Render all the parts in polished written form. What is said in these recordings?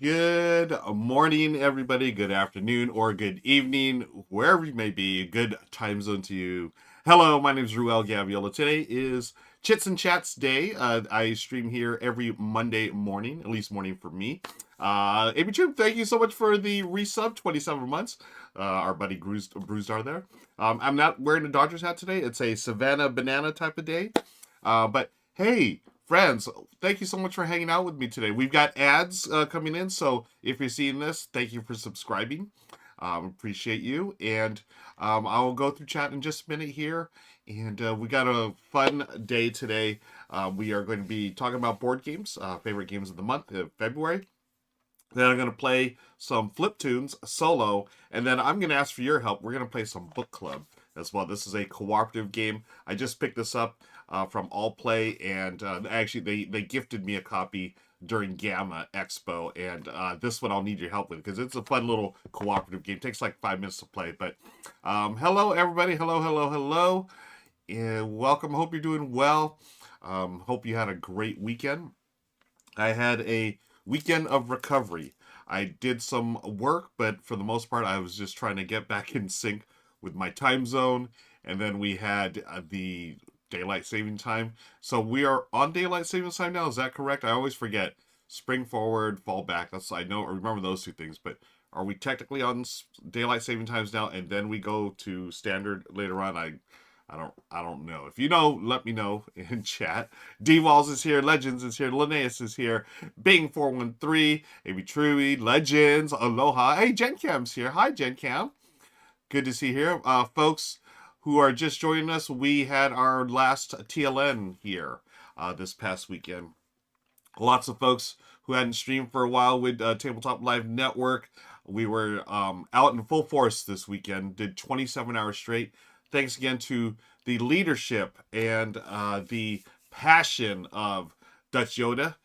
Good morning, everybody. Good afternoon or good evening, wherever you may be. Good time zone to you. Hello, my name is Ruel Gaviola. Today is Chits and Chats Day. I stream here every Monday morning, at least morning for me. Amy Troop, thank you so much for the resub, 27 months. Our buddy Bruised are there. I'm not wearing a Dodgers hat today. It's a Savannah Banana type of day. But hey, friends, thank you so much for hanging out with me today. We've got ads coming in, so if you're seeing this, thank you for subscribing. Appreciate you. And I'll go through chat in just a minute here. And we got a fun day today. We are going to be talking about board games, favorite games of the month of February. Then I'm going to play some Fliptoons solo, and then I'm going to ask for your help. We're going to play some book club as well. This is a cooperative game. I just picked this up from All Play, and actually they gifted me a copy during Gamma Expo, and this one I'll need your help with because it's a fun little cooperative game. It takes like 5 minutes to play. But hello everybody, hello, and welcome. Hope you're doing well. Hope you had a great weekend. I had a weekend of recovery. I did some work, but for the most part, I was just trying to get back in sync with my time zone. And then we had the daylight saving time. So we are on daylight saving time now. Is that correct? I always forget. Spring forward, fall back. I remember those two things. But are we technically on daylight saving times now, and then we go to standard later on? I don't know. If you know, let me know in chat. D Walls is here, Legends is here, Linnaeus is here, Bing 413, Amy Truey, Legends, Aloha. Hey, Gen Cam's here. Hi, Gen Cam. Good to see you here. Folks who are just joining us, we had our last TLN here this past weekend. Lots of folks who hadn't streamed for a while with Tabletop Live Network. We were out in full force this weekend, did 27 hours straight. Thanks again to the leadership and the passion of Dutch Yoda.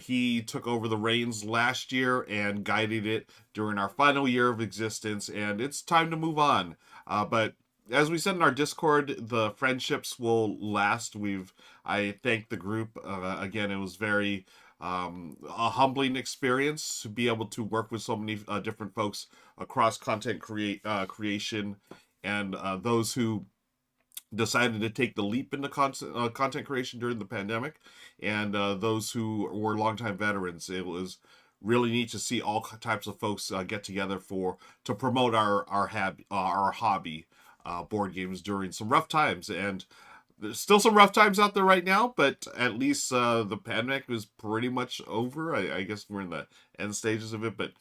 He took over the reins last year and guided it during our final year of existence, and it's time to move on. But as we said in our Discord, the friendships will last. I thank the group. Again, it was very a humbling experience to be able to work with so many different folks across content creation, and those who decided to take the leap into content creation during the pandemic, and those who were longtime veterans. It was really neat to see all types of folks get together to promote our hobby, board games, during some rough times. And there's still some rough times out there right now, but at least the pandemic is pretty much over. I guess we're in the end stages of it, but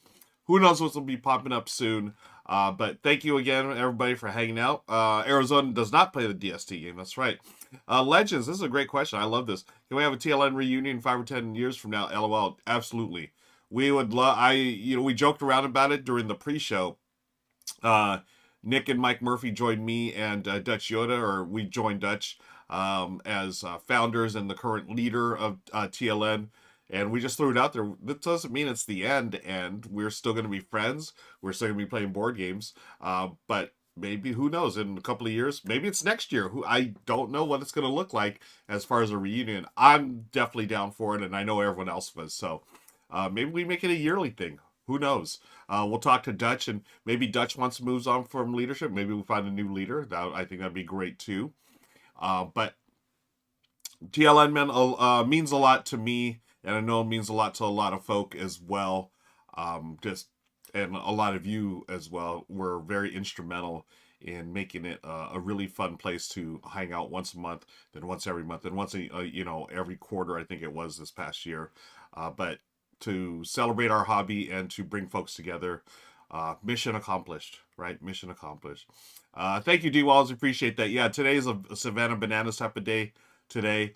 who knows what will be popping up soon. But thank you again, everybody, for hanging out. Arizona does not play the DST game. That's right. Legends, this is a great question. I love this. Can we have a TLN reunion 5 or 10 years from now? LOL. Absolutely. We would love. We joked around about it during the pre-show. Nick and Mike Murphy joined me and Dutch Yoda, or we joined Dutch as founders and the current leader of TLN. And we just threw it out there. That doesn't mean it's the end, and we're still going to be friends. We're still going to be playing board games. But maybe, who knows, in a couple of years, maybe it's next year. I don't know what it's going to look like as far as a reunion. I'm definitely down for it, and I know everyone else was. So maybe we make it a yearly thing. Who knows? We'll talk to Dutch, and maybe Dutch wants to move on from leadership. Maybe we'll find a new leader. I think that'd be great, too. But TLN means a lot to me, and I know it means a lot to a lot of folk as well. And a lot of you as well were very instrumental in making it a really fun place to hang out once a month, then once every month, then once every quarter. I think it was this past year. But to celebrate our hobby and to bring folks together, mission accomplished, right? Mission accomplished. Thank you, D Walls. Appreciate that. Yeah, today's a Savannah Bananas type of day. Today,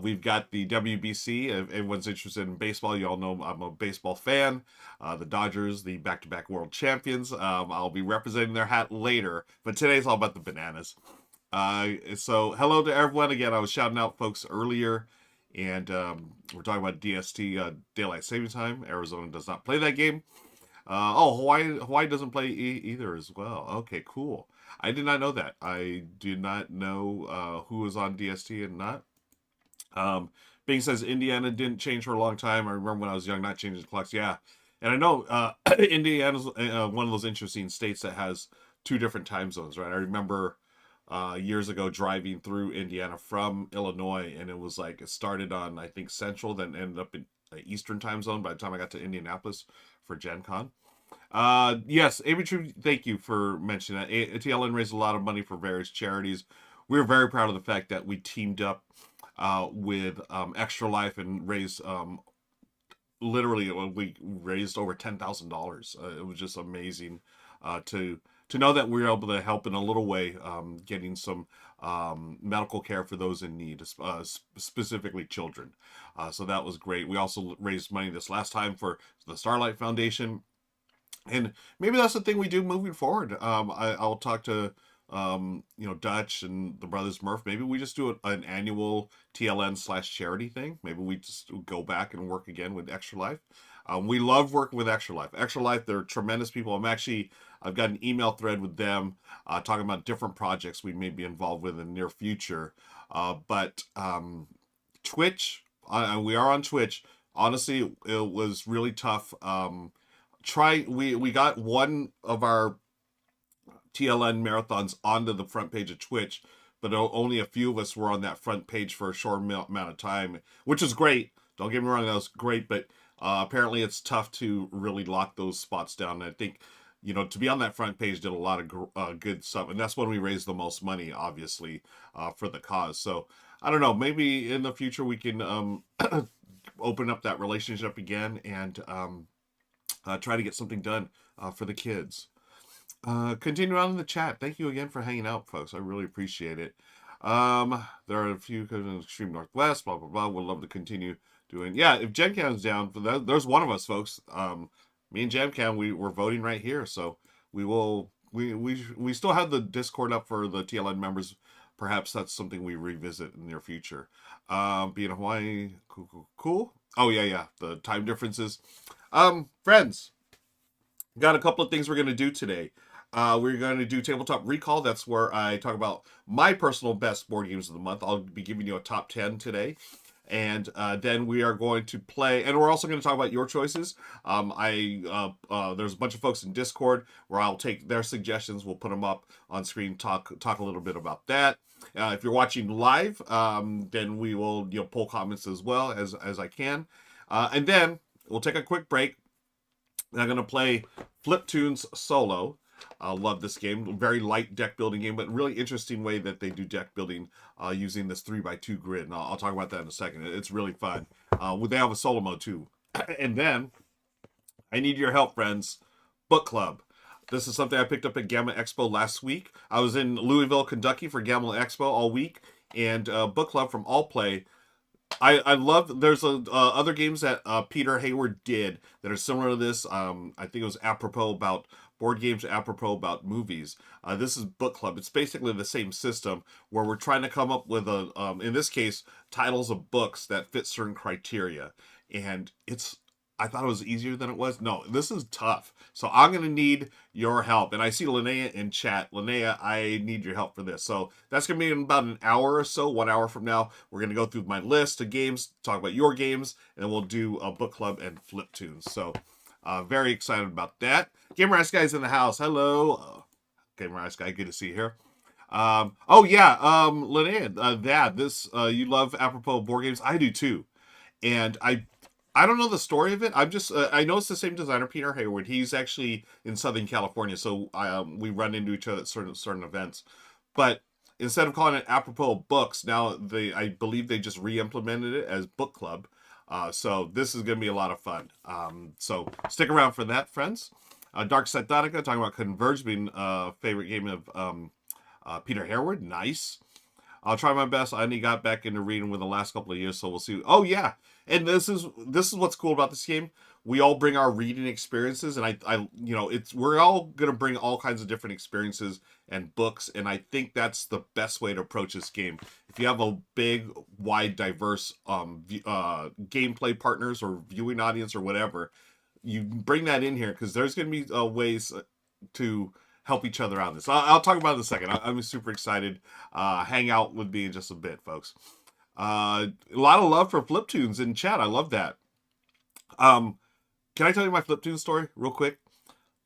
we've got the WBC. If everyone's interested in baseball, you all know I'm a baseball fan. The Dodgers, the back-to-back world champions. I'll be representing their hat later, but today's all about the bananas. So hello to everyone. Again, I was shouting out folks earlier, and we're talking about DST, Daylight Saving Time. Arizona does not play that game. Hawaii doesn't play either as well. Okay, cool. I did not know that. I did not know who was on DST and not. Bing says Indiana didn't change for a long time. I remember when I was young, not changing the clocks. Yeah, And I know Indiana's one of those interesting states that has two different time zones, right? I remember years ago driving through Indiana from Illinois, and it was like it started on I think Central, then ended up in Eastern time zone by the time I got to Indianapolis for Gen Con. Yes, Amy True, thank you for mentioning that. TLN raised a lot of money for various charities. We were very proud of the fact that we teamed up with Extra Life and raised literally we raised over $10,000. It was just amazing to know that we were able to help in a little way, getting some medical care for those in need, specifically children. So that was great. We also raised money this last time for the Starlight Foundation, and maybe that's the thing we do moving forward. I'll talk to Dutch and the brothers Murph. Maybe we just do an annual TLN/charity thing. Maybe we just go back and work again with Extra Life. We love working with Extra Life. Extra Life, they're tremendous people. I've got an email thread with them talking about different projects we may be involved with in the near future. But Twitch, we are on Twitch. Honestly, it was really tough. We got one of our TLN marathons onto the front page of Twitch, but only a few of us were on that front page for a short amount of time, which is great. Don't get me wrong, that was great, but apparently it's tough to really lock those spots down. And I think, to be on that front page did a lot of good stuff, and that's when we raised the most money, obviously, for the cause. So I don't know, maybe in the future we can open up that relationship again and try to get something done for the kids. Continue on in the chat. Thank you again for hanging out, folks. I really appreciate it. There are a few in the extreme northwest, blah blah blah. Would love to continue doing. Yeah, if GenCam's down, there's one of us, folks. Me and GenCam, we're voting right here, so we will. We still have the Discord up for the TLN members. Perhaps that's something we revisit in the near future. Being Hawaii, cool. Oh yeah. The time differences. Friends, got a couple of things we're gonna do today. We're going to do Tabletop Recall. That's where I talk about my personal best board games of the month. I'll be giving you a top 10 today. And then we are going to play, and we're also going to talk about your choices. There's a bunch of folks in Discord where I'll take their suggestions. We'll put them up on screen, talk a little bit about that. If you're watching live, then we will pull comments as well as I can. And then we'll take a quick break. I'm going to play Fliptoons solo. I love this game. Very light deck building game, but really interesting way that they do deck building using this 3x2 grid. And I'll talk about that in a second. It's really fun. They have a solo mode too. And then I need your help, friends. Book club. This is something I picked up at Gamma Expo last week. I was in Louisville, Kentucky for Gamma Expo all week, and book club from All Play. I love. There's other games that Peter Hayward did that are similar to this. I think it was apropos about board games, apropos about movies. This is book club. It's basically the same system where we're trying to come up with in this case, titles of books that fit certain criteria, and I thought it was easier than it was. No, this is tough. So I'm going to need your help. And I see Linnea in chat. Linnea, I need your help for this. So that's going to be in about an hour or so, 1 hour from now. We're going to go through my list of games, talk about your games, and we'll do a book club and Fliptoons. So very excited about that. Gamer Ice Guy's in the house. Hello. Gamer Ice Guy, good to see you here. Linnea, you love apropos board games. I do too. And I don't know the story of it. I'm just I know it's the same designer, Peter Hayward. He's actually in Southern California, so we run into each other at certain events. But instead of calling it apropos books, now I believe they just re-implemented it as book club. So this is going to be a lot of fun. So stick around for that, friends. Dark Side Donica talking about Converge being favorite game of Peter Hayward. Nice. I'll try my best. I only got back into reading within the last couple of years, so we'll see. Oh yeah, and this is what's cool about this game. We all bring our reading experiences, and we're all gonna bring all kinds of different experiences and books, and I think that's the best way to approach this game. If you have a big, wide, diverse gameplay partners or viewing audience or whatever, you bring that in here because there's gonna be ways to help each other out in this. I'll talk about it in a second. I'm super excited. Hang out with me in just a bit, folks. A lot of love for Fliptoons in chat. I love that. Can I tell you my Fliptoons story real quick?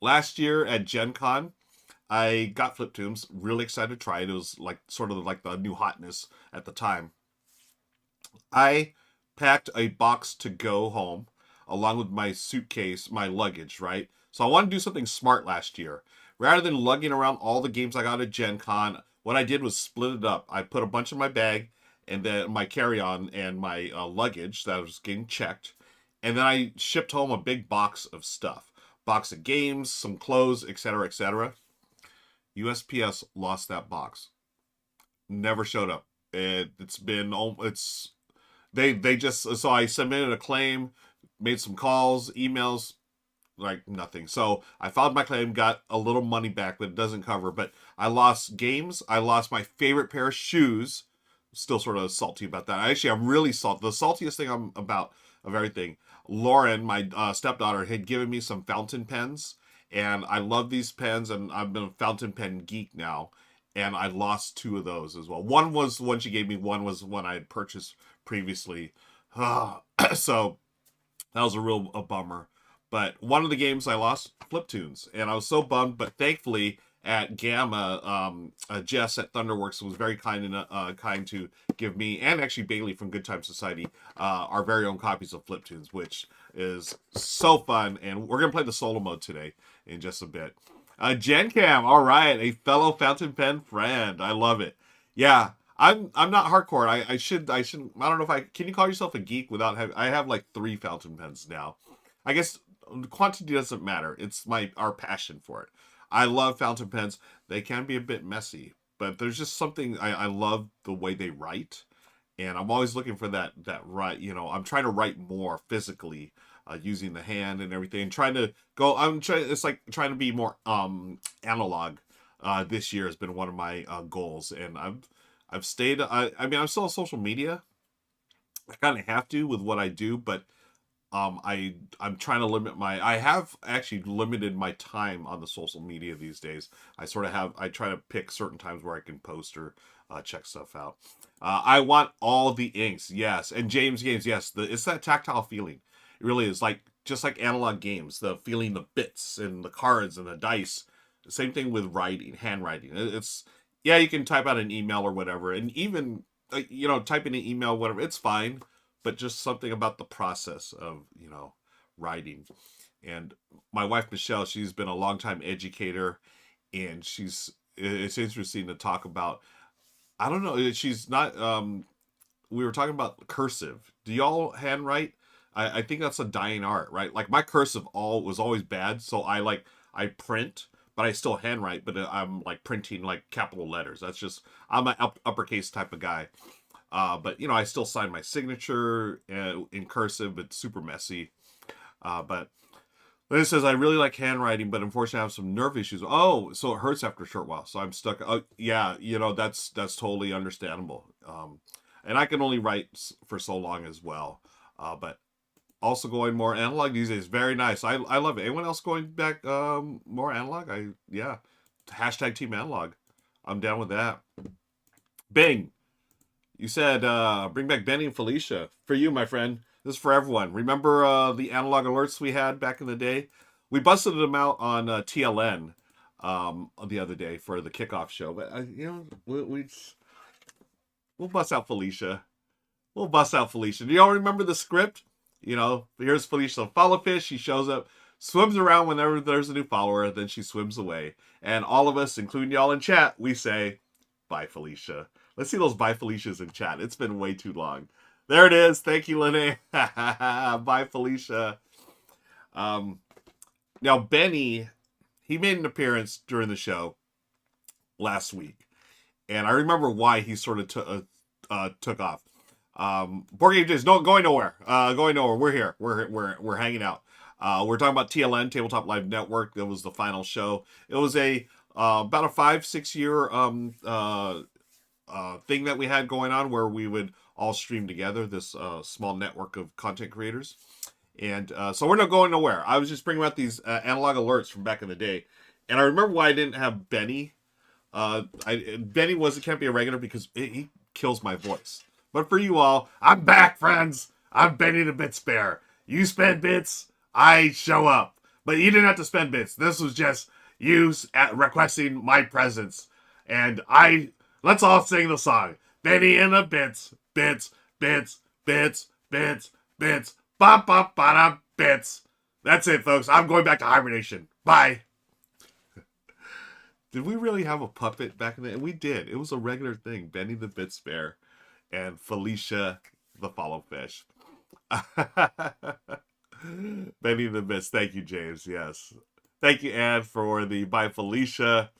Last year at Gen Con, I got Fliptoons. Really excited to try it. It was like sort of like the new hotness at the time. I packed a box to go home along with my suitcase, my luggage, right? So I wanted to do something smart last year. Rather than lugging around all the games I got at Gen Con, what I did was split it up. I put a bunch in my bag and then my carry-on and my luggage that was getting checked. And then I shipped home a big box of stuff. Box of games, some clothes, etc., etc. USPS lost that box. Never showed up. It's been it's they just so I submitted a claim, made some calls, emails, like nothing. So I filed my claim, got a little money back, but it doesn't cover. But I lost games. I lost my favorite pair of shoes. Still sort of salty about that. I'm really salty. The saltiest thing I'm about of everything. Lauren, my stepdaughter, had given me some fountain pens, and I love these pens, and I've been a fountain pen geek now. And I lost two of those as well. One was the one she gave me. One was one I had purchased previously. So that was a bummer. But one of the games I lost, Fliptoons, and I was so bummed. But thankfully, at Gamma, Jess at Thunderworks was very kind to give me and actually Bailey from Good Time Society our very own copies of Fliptoons, which is so fun. And we're gonna play the solo mode today in just a bit. Gen Cam, all right, a fellow fountain pen friend. I love it. Yeah, I'm not hardcore. I shouldn't. I don't know if I can. You call yourself a geek without having? I have like 3 fountain pens now. I guess quantity doesn't matter. It's our passion for it. I love fountain pens. They can be a bit messy, but there's just something I love the way they write, and I'm always looking for that write. I'm trying to write more physically, using the hand and everything. Trying to go. I'm trying. It's like trying to be more analog. This year has been one of my goals, and I've stayed. I mean, I'm still on social media. I kind of have to with what I do, but I'm trying to limit I have actually limited my time on the social media these days. I try to pick certain times where I can post or check stuff out. I want all the inks, yes, and James games, yes. It's that tactile feeling. It really is like just like analog games, the feeling, the bits and the cards and the dice. Same thing with writing, handwriting. It's yeah, you can type out an email or whatever, and even typing an email, whatever, it's fine, but just something about the process of writing. And my wife Michelle, she's been a longtime educator, and it's interesting to talk about. I don't know, she's not. We were talking about cursive. Do y'all handwrite? I think that's a dying art, right? Like my cursive was always bad, so I print, but I still handwrite, but I'm like printing like capital letters. I'm an uppercase type of guy. But I still sign my signature in cursive, but super messy. But then it says I really like handwriting, but unfortunately I have some nerve issues. Oh, so it hurts after a short while. So I'm stuck. Oh, yeah, that's totally understandable. And I can only write for so long as well. But also going more analog these days, very nice. I love it. Anyone else going back more analog? Yeah. Hashtag Team Analog. I'm down with that. Bing. You said bring back Benny and Felicia. For you, my friend. This is for everyone. Remember the analog alerts we had back in the day? We busted them out on TLN the other day for the kickoff show. But we'll bust out Felicia. We'll bust out Felicia. Do y'all remember the script? Here's Felicia, follow fish. She shows up, swims around whenever there's a new follower, then she swims away. And all of us, including y'all in chat, we say, bye, Felicia. Let's see those bye Felicias in chat. It's been way too long. There it is. Thank you, Lene. Bye, Felicia. Now, Benny, he made an appearance during the show last week. And I remember why he sort of took off. Board Game Days, no, going nowhere. Going nowhere. We're here. We're hanging out. We're talking about TLN, Tabletop Live Network. That was the final show. It was about a 5-6 year thing that we had going on where we would all stream together, this small network of content creators. And so we're not going nowhere. I was just bringing out these analog alerts from back in the day. And I remember why I didn't have Benny. Benny can't be a regular because he kills my voice. But for you all, I'm back, friends. I'm Benny the Bit Spare. You spend bits, I show up. But you didn't have to spend bits. This was just you requesting my presence. And let's all sing the song. Benny and the bits, bits, bits, bits, bits, bits, ba ba ba da bits. That's it, folks. I'm going back to hibernation. Bye. Did we really have a puppet back in the? We did. It was a regular thing. Benny the Bits Bear and Felicia the Follow Fish. Benny the Bits. Thank you, James. Yes. Thank you, Anne, for the by Felicia.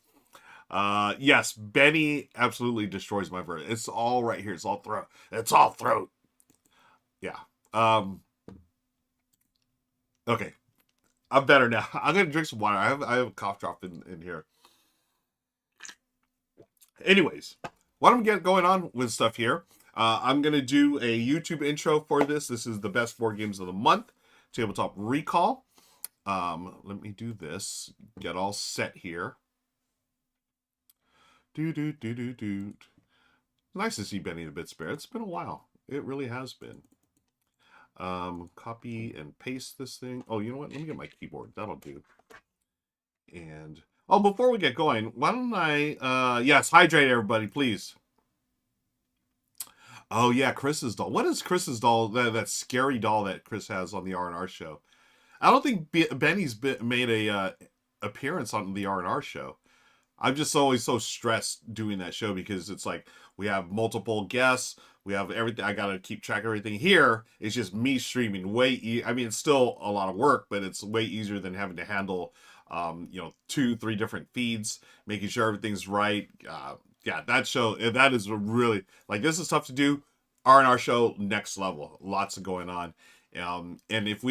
Yes, Benny absolutely destroys my bird. It's all right here. It's all throat. It's all throat. Yeah. Okay. I'm better now. I'm gonna drink some water. I have a cough drop in here. Anyways, what I'm getting going on with stuff here, I'm going to do a YouTube intro for this. This is the best board games of the month, Tabletop Recall. Let me do this, get all set here. Nice to see Benny the Bit Spare. It's been a while. It really has been. Copy and paste this thing. Oh, you know what? Let me get my keyboard. That'll do. And... oh, before we get going, why don't I, yes, hydrate everybody, please. Oh, yeah, Chris's doll. What is Chris's doll, that scary doll that Chris has on the R&R show? I don't think Benny's made a appearance on the R&R show. I'm just always so stressed doing that show because it's like we have multiple guests, we have everything. I got to keep track of everything. Here, it's just me streaming. I mean, it's still a lot of work, but it's way easier than having to handle 2-3 different feeds, making sure everything's right. Yeah, that is really, like, this is tough to do. R&R show, next level. Lots of going on. And if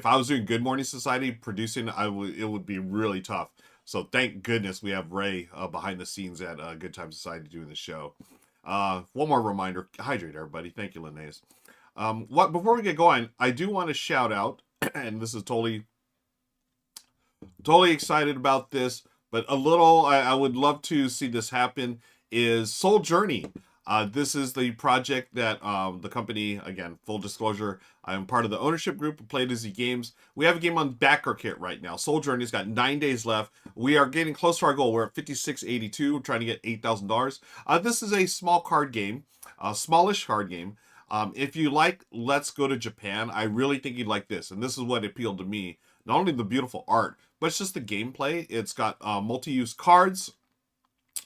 I was doing Good Morning Society producing, it would be really tough. So thank goodness we have Ray behind the scenes at Good Time Society doing the show. One more reminder, hydrate everybody. Thank you, Linnaeus. Before we get going, I do want to shout out, and this is totally excited about this, but I would love to see this happen, is Soul Journey. This is the project that the company, again, full disclosure, I'm part of the ownership group of Play Dizzy Games. We have a game on backer kit right now. Soul Journey's got 9 days left. We are getting close to our goal. We're at 5682. We're trying to get $8,000. This is a small card game, a smallish card game. If you like Let's Go to Japan, I really think you'd like this. And this is what appealed to me. Not only the beautiful art, but it's just the gameplay. It's got multi-use cards.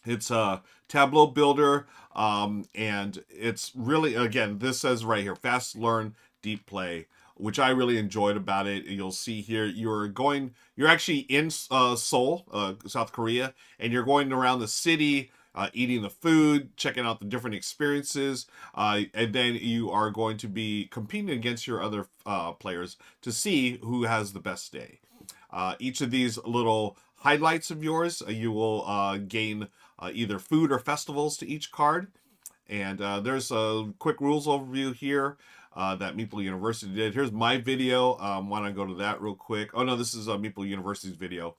It's a tableau builder. And it's really, again, this says right here, fast learn, deep play, which I really enjoyed about it. You'll see here, you're actually in Seoul, South Korea, and you're going around the city, eating the food, checking out the different experiences, and then you are going to be competing against your other players to see who has the best day. Each of these little highlights of yours, you will gain either food or festivals to each card. And there's a quick rules overview here that Meeple University did. Here's my video. Why don't I go to that real quick? Oh, no, this is Meeple University's video.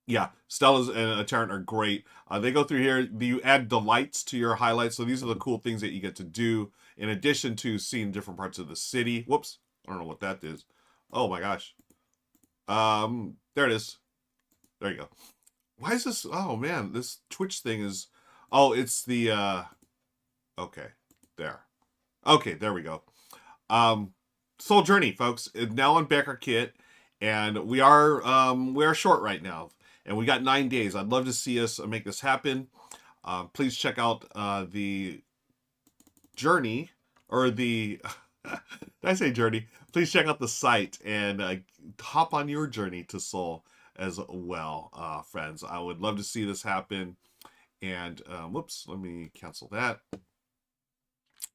Yeah, Stella's and Tarrant are great. They go through here. You add delights to your highlights. So these are the cool things that you get to do in addition to seeing different parts of the city. Whoops. I don't know what that is. Oh, my gosh. There it is. There you go. Why is this? Oh, man. This Twitch thing is... oh, it's the... okay. There. Okay, there we go. Soul Journey, folks. Now on backer kit. And we are short right now. And we got 9 days. I'd love to see us make this happen. Please check out the journey, or the... did I say journey? Please check out the site and hop on your journey to Seoul as well, friends. I would love to see this happen. And, whoops, let me cancel that.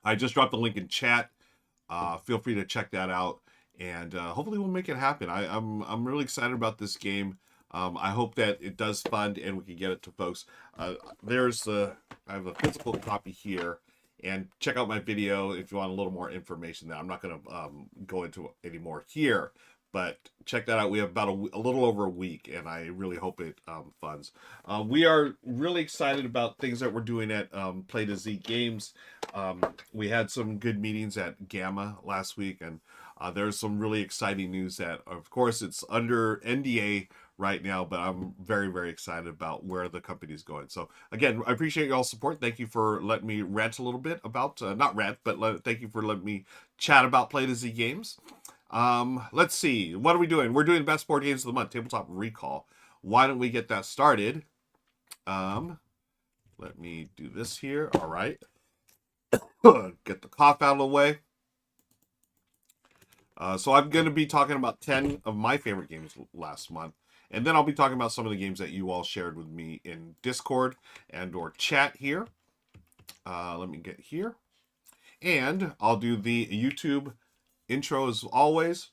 I just dropped the link in chat. Feel free to check that out. And hopefully we'll make it happen. I'm really excited about this game. I hope that it does fund and we can get it to folks. I have a physical copy here. And check out my video if you want a little more information. That I'm not going to go into any more here. But check that out. We have about a little over a week, and I really hope it funds. We are really excited about things that we're doing at Play to Z Games. We had some good meetings at Gamma last week, and there's some really exciting news that, of course, it's under NDA right now, but I'm very, very excited about where the company's going. So again, I appreciate y'all's support. Thank you for letting me rant a little bit about, not rant, but thank you for letting me chat about Play to Z Games. Let's see. What are we doing? We're doing best board games of the month, Tabletop Recall. Why don't we get that started? Let me do this here. All right. Get the cough out of the way. So I'm going to be talking about 10 of my favorite games last month. And then I'll be talking about some of the games that you all shared with me in Discord and or chat here. Let me get here. And I'll do the YouTube intro as always.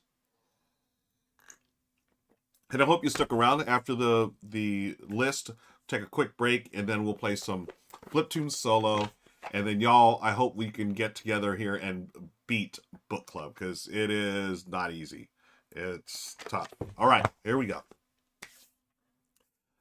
And I hope you stuck around after the list. Take a quick break, and then we'll play some Fliptoons solo. And then y'all, I hope we can get together here and beat Book Club, because it is not easy. It's tough. All right, here we go.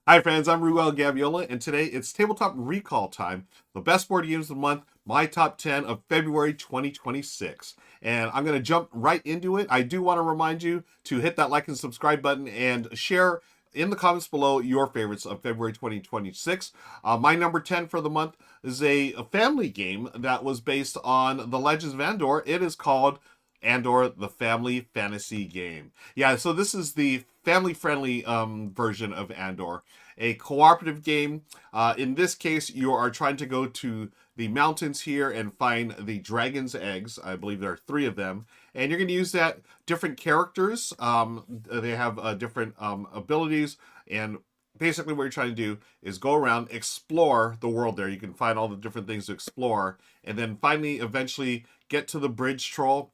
Hi friends, I'm Ruel Gaviola, and today it's Tabletop Recall time, the best board games of the month, my top 10 of February 2026. And I'm going to jump right into it. I do want to remind you to hit that like and subscribe button and share in the comments below your favorites of February 2026. My number 10 for the month is a family game that was based on The Legends of Andor. It is called Andor, the Family Fantasy Game. Yeah, so this is the family-friendly version of Andor, a cooperative game. In this case, you are trying to go to the mountains here and find the dragon's eggs. I believe there are 3 of them. And you're going to use that different characters. They have different abilities. And basically what you're trying to do is go around, explore the world there. You can find all the different things to explore. And then finally, eventually, get to the bridge troll.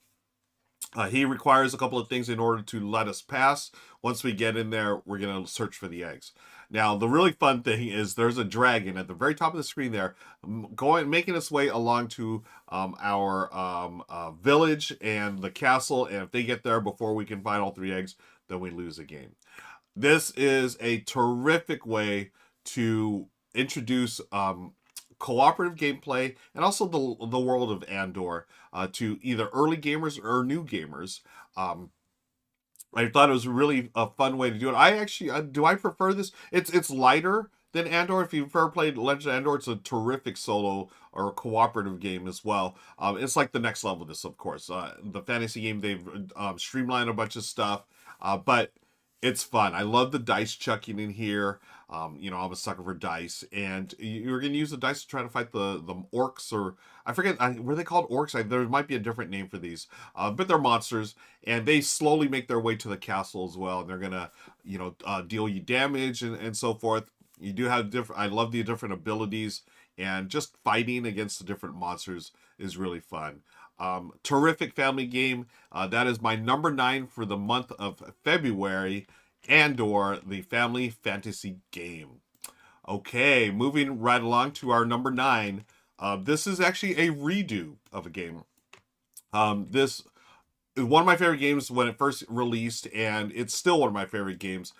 He requires a couple of things in order to let us pass. Once we get in there, we're going to search for the eggs. Now, the really fun thing is there's a dragon at the very top of the screen there, making its way along to our village and the castle. And if they get there before we can find all 3 eggs, then we lose the game. This is a terrific way to introduce cooperative gameplay and also the world of Andor to either early gamers or new gamers. I thought it was really a fun way to do it. I actually I prefer this. It's lighter than Andor. If you've ever played Legends of Andor, it's a terrific solo or cooperative game as well. It's like the next level of this, of course. The fantasy game, they've streamlined a bunch of stuff, but it's fun. I love the dice chucking in here. I'm a sucker for dice, and you're going to use the dice to try to fight the orcs, or I forget, were they called orcs? There might be a different name for these, but they're monsters, and they slowly make their way to the castle as well, and they're going to, deal you damage and so forth. You do have I love the different abilities, and just fighting against the different monsters is really fun. Terrific family game. That is my number 9 for the month of February. Andor, the Family Fantasy Game. Okay, moving right along to our number 9. This is actually a redo of a game. This is one of my favorite games when it first released, and it's still one of my favorite games.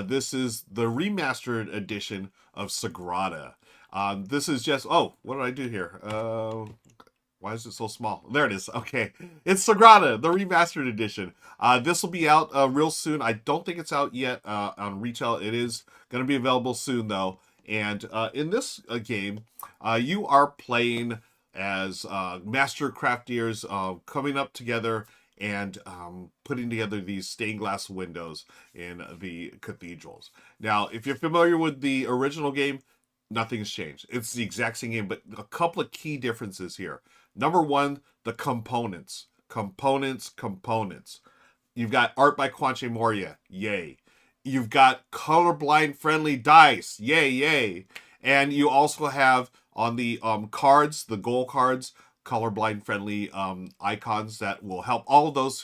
This is the remastered edition of Sagrada. This is just... Oh, what did I do here? Why is it so small? There it is. Okay. It's Sagrada, the remastered edition. This will be out real soon. I don't think it's out yet on retail. It is going to be available soon, though. And in this game, you are playing as master craftiers coming up together and putting together these stained glass windows in the cathedrals. Now, if you're familiar with the original game, nothing's changed. It's the exact same game, but a couple of key differences here. Number 1, the components. Components. You've got art by Quanche Moria. Yay. You've got colorblind friendly dice. Yay. And you also have on the cards, the goal cards, colorblind friendly icons that will help all of those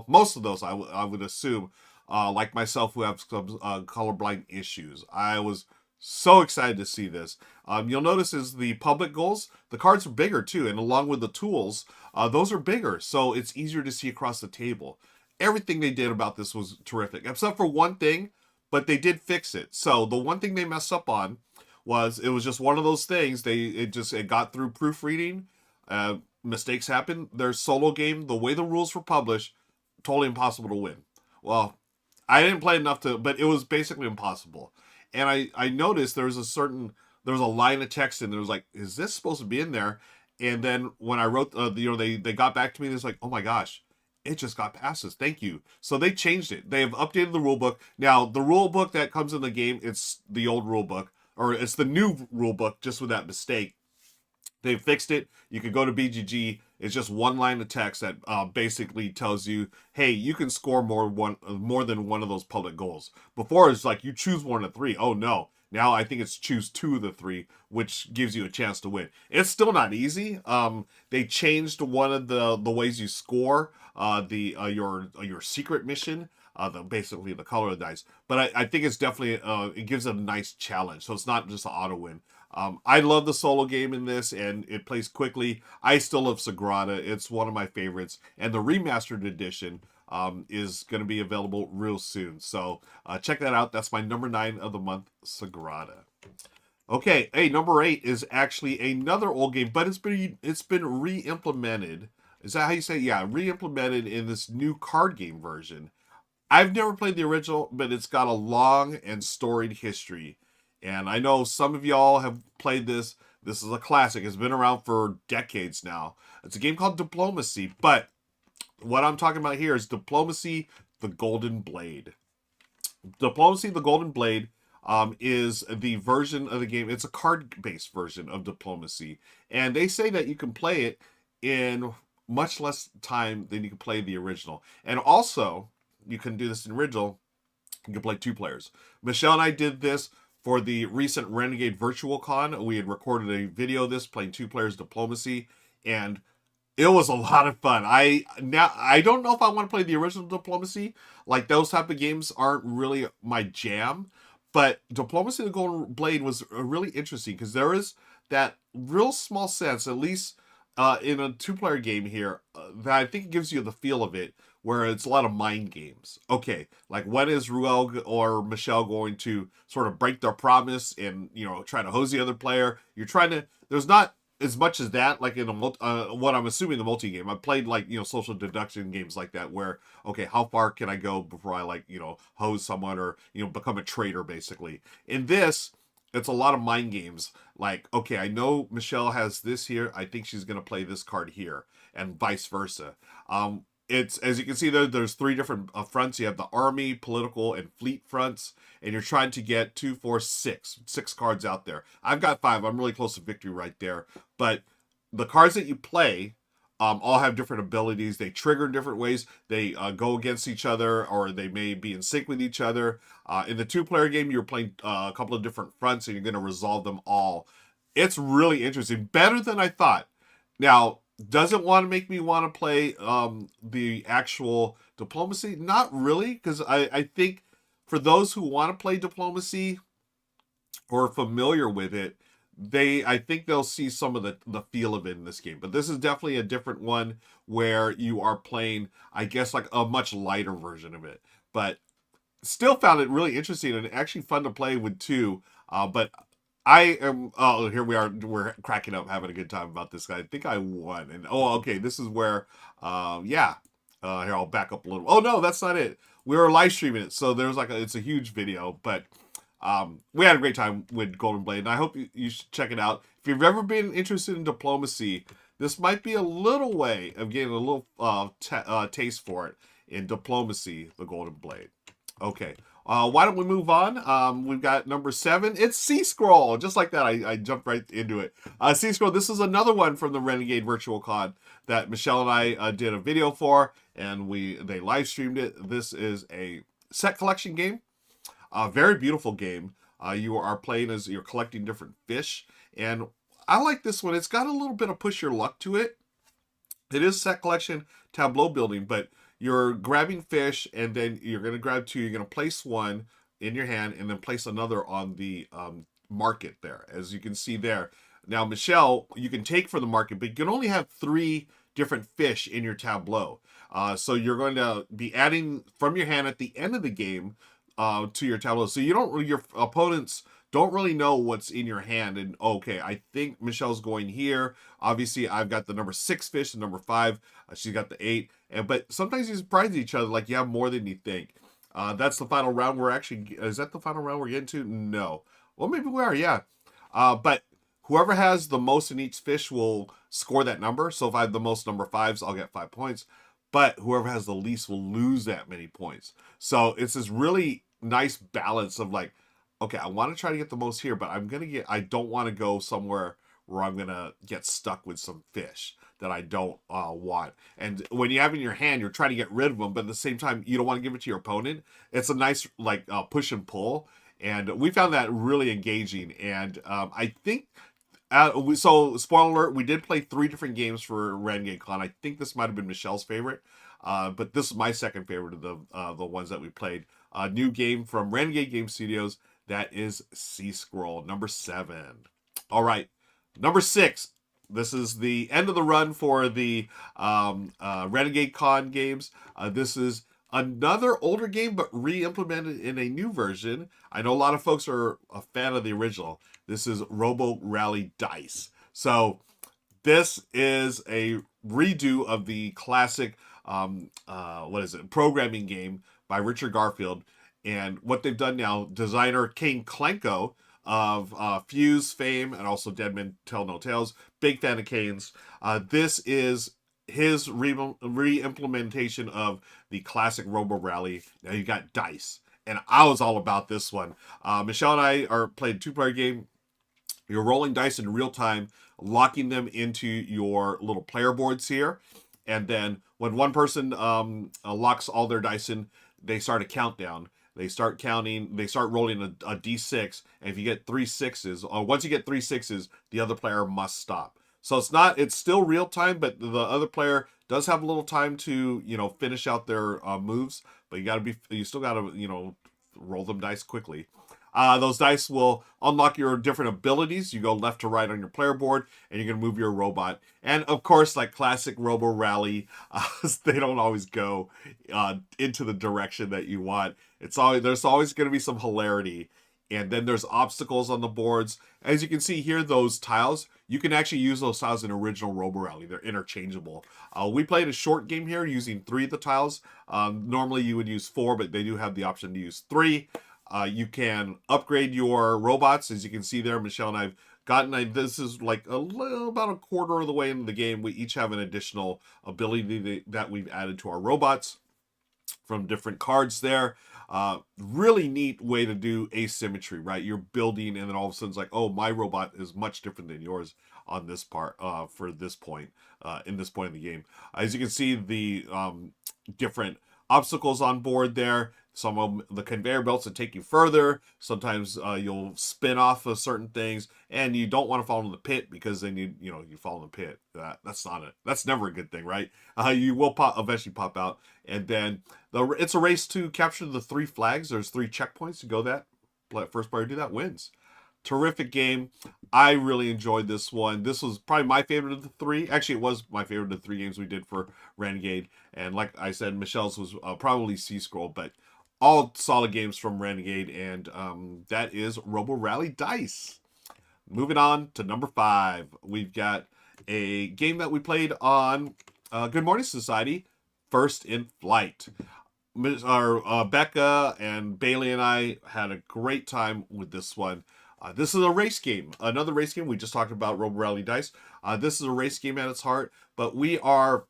most of those I would assume, like myself, who have some colorblind issues. I was so excited to see this. You'll notice is the public goals, the cards are bigger too, and along with the tools, those are bigger, so it's easier to see across the table. everything they did about this was terrific, except for one thing, but they did fix it. So the one thing they messed up on was it was just one of those things. It got through proofreading. Mistakes happen. Their solo game, the way the rules were published, totally impossible to win. Well, I didn't play enough to, but it was basically impossible. And I noticed there was a line of text and there was like, is this supposed to be in there? And then when I wrote, they got back to me. It's like, oh my gosh, it just got past us. Thank you. So they changed it. They have updated the rule book. Now the rule book that comes in the game, it's the old rule book, or it's the new rule book, just with that mistake. They fixed it. You can go to BGG. It's just one line of text that basically tells you, "Hey, you can score more than one of those public goals." Before it's like you choose one of three. Oh no! Now I think it's choose two of the three, which gives you a chance to win. It's still not easy. They changed one of the ways you score. Your secret mission. Basically the color of the dice. But I think it's definitely it gives it a nice challenge. So it's not just an auto win. I love the solo game in this, and it plays quickly. I still love Sagrada. It's one of my favorites. And the remastered edition is going to be available real soon. So check that out. That's my number 9 of the month, Sagrada. Okay, hey, number 8 is actually another old game, but it's been re-implemented. Is that how you say it? Yeah, re-implemented in this new card game version. I've never played the original, but it's got a long and storied history. And I know some of y'all have played this. This is a classic. It's been around for decades now. It's a game called Diplomacy, but what I'm talking about here is Diplomacy, the Golden Blade. Diplomacy, the Golden Blade is the version of the game. It's a card-based version of Diplomacy. And they say that you can play it in much less time than you can play the original. And also, you can do this in original. You can play 2 players. Michelle and I did this for the recent Renegade Virtual Con. We had recorded a video of this playing 2 players Diplomacy, and it was a lot of fun. I don't know if I want to play the original Diplomacy. Like, those type of games aren't really my jam. But Diplomacy the Golden Blade was really interesting because there is that real small sense, at least in a 2-player game here, that I think gives you the feel of it, where it's a lot of mind games. Okay, like when is Ruel or Michelle going to sort of break their promise and, try to hose the other player? You're trying to, there's not as much as that, like in what I'm assuming the multi-game. I've played like, social deduction games like that where, okay, how far can I go before I hose someone or, become a traitor basically. In this, it's a lot of mind games. Like, okay, I know Michelle has this here. I think she's going to play this card here and vice versa. It's, as you can see, there's 3 different fronts. You have the army, political, and fleet fronts, and you're trying to get 2, 4, 6 cards out there. I've got 5. I'm really close to victory right there. But the cards that you play all have different abilities. They trigger in different ways. They go against each other, or they may be in sync with each other. In the 2-player game, you're playing a couple of different fronts, and you're going to resolve them all. It's really interesting. Better than I thought. Now, does it want to make me want to play the actual Diplomacy? Not really, because I think for those who want to play Diplomacy or are familiar with it, I think they'll see some of the feel of it in this game. But this is definitely a different one where you are playing, I guess, like a much lighter version of it. But still found it really interesting and actually fun to play with too. But I am. Oh, here we are. We're cracking up, having a good time about this guy. I think I won. And okay, this is where. Yeah. Here, I'll back up a little. Oh no, that's not it. We were live streaming it, so there's it's a huge video. But we had a great time with Golden Blade, and I hope you should check it out. If you've ever been interested in Diplomacy, this might be a little way of getting a little taste for it in Diplomacy, the Golden Blade. Okay. Why don't we move on? We've got number 7. It's Sea Scroll. Just like that, I jumped right into it. Sea Scroll, this is another one from the Renegade Virtual Con that Michelle and I did a video for, and they live streamed it. This is a set collection game. A very beautiful game. You are playing as you're collecting different fish, and I like this one. It's got a little bit of push your luck to it. It is set collection tableau building, but you're grabbing fish, and then you're going to grab 2. You're going to place 1 in your hand, and then place another on the market there, as you can see there. Now, Michelle, you can take for the market, but you can only have 3 different fish in your tableau. So you're going to be adding from your hand at the end of the game to your tableau. So your opponents don't really know what's in your hand. And okay, I think Michelle's going here. Obviously, I've got the number 6 fish, the number 5. She's got the 8. But sometimes you surprise each other, like you have more than you think. That's the final round. Is that the final round we're getting to? No. Well, maybe we are, yeah. But whoever has the most in each fish will score that number. So if I have the most number 5s, I'll get 5 points. But whoever has the least will lose that many points. So it's this really nice balance of like, okay, I want to try to get the most here, but I don't want to go somewhere where I'm going to get stuck with some fish that I don't want. And when you have in your hand, you're trying to get rid of them, but at the same time, you don't want to give it to your opponent. It's a nice like push and pull. And we found that really engaging. And I think, so spoiler alert, we did play 3 different games for Renegade Con. I think this might have been Michelle's favorite, but this is my second favorite of the ones that we played. A new game from Renegade Game Studios, that is Sea Scroll, number 7. All right, number 6. This is the end of the run for the Renegade Con games. This is another older game, but re-implemented in a new version. I know a lot of folks are a fan of the original. This is Robo Rally Dice. So this is a redo of the classic, programming game by Richard Garfield. And what they've done now, designer Kane Klenko of Fuse fame and also Dead Men Tell No Tales, big fan of Kane's. This is his re-implementation of the classic Robo Rally. Now you got dice, and I was all about this one. Michelle and I are playing a 2-player game. You're rolling dice in real time, locking them into your little player boards here, and then when one person locks all their dice in, they start a countdown. They start counting. They start rolling a d6, and if you get 3 6s, or once you get 3 6s, the other player must stop. So it's still real time, but the other player does have a little time to finish out their moves. But you still gotta roll them dice quickly. Those dice will unlock your different abilities. You go left to right on your player board, and you're going to move your robot. And, of course, like classic Robo Rally, they don't always go into the direction that you want. There's always going to be some hilarity. And then there's obstacles on the boards. As you can see here, those tiles, you can actually use those tiles in original Robo Rally. They're interchangeable. We played a short game here using 3 of the tiles. Normally you would use 4, but they do have the option to use 3. You can upgrade your robots. As you can see there, Michelle and I've gotten, this is like about a quarter of the way into the game. We each have an additional ability that we've added to our robots from different cards there. Really neat way to do asymmetry, right? You're building, and then all of a sudden it's like, oh, my robot is much different than yours on this part for this point, in this point of the game. As you can see, the different obstacles on board there. Some of the conveyor belts that take you further. Sometimes you'll spin off of certain things, and you don't want to fall in the pit, because then you fall in the pit. That's never a good thing, right? You will eventually pop out, and then it's a race to capture the 3 flags. There's 3 checkpoints to go. That first player to do that wins. Terrific game. I really enjoyed this one. This was probably my favorite of the 3. Actually, it was my favorite of the 3 games we did for Renegade. And like I said, Michelle's was probably Sea Scroll, but all solid games from Renegade, and that is Robo Rally Dice. Moving on to number 5, we've got a game that we played on Good Morning Society, First in Flight. Becca and Bailey and I had a great time with this one. This is a race game, another race game. We just talked about Robo Rally Dice. This is a race game at its heart, but we are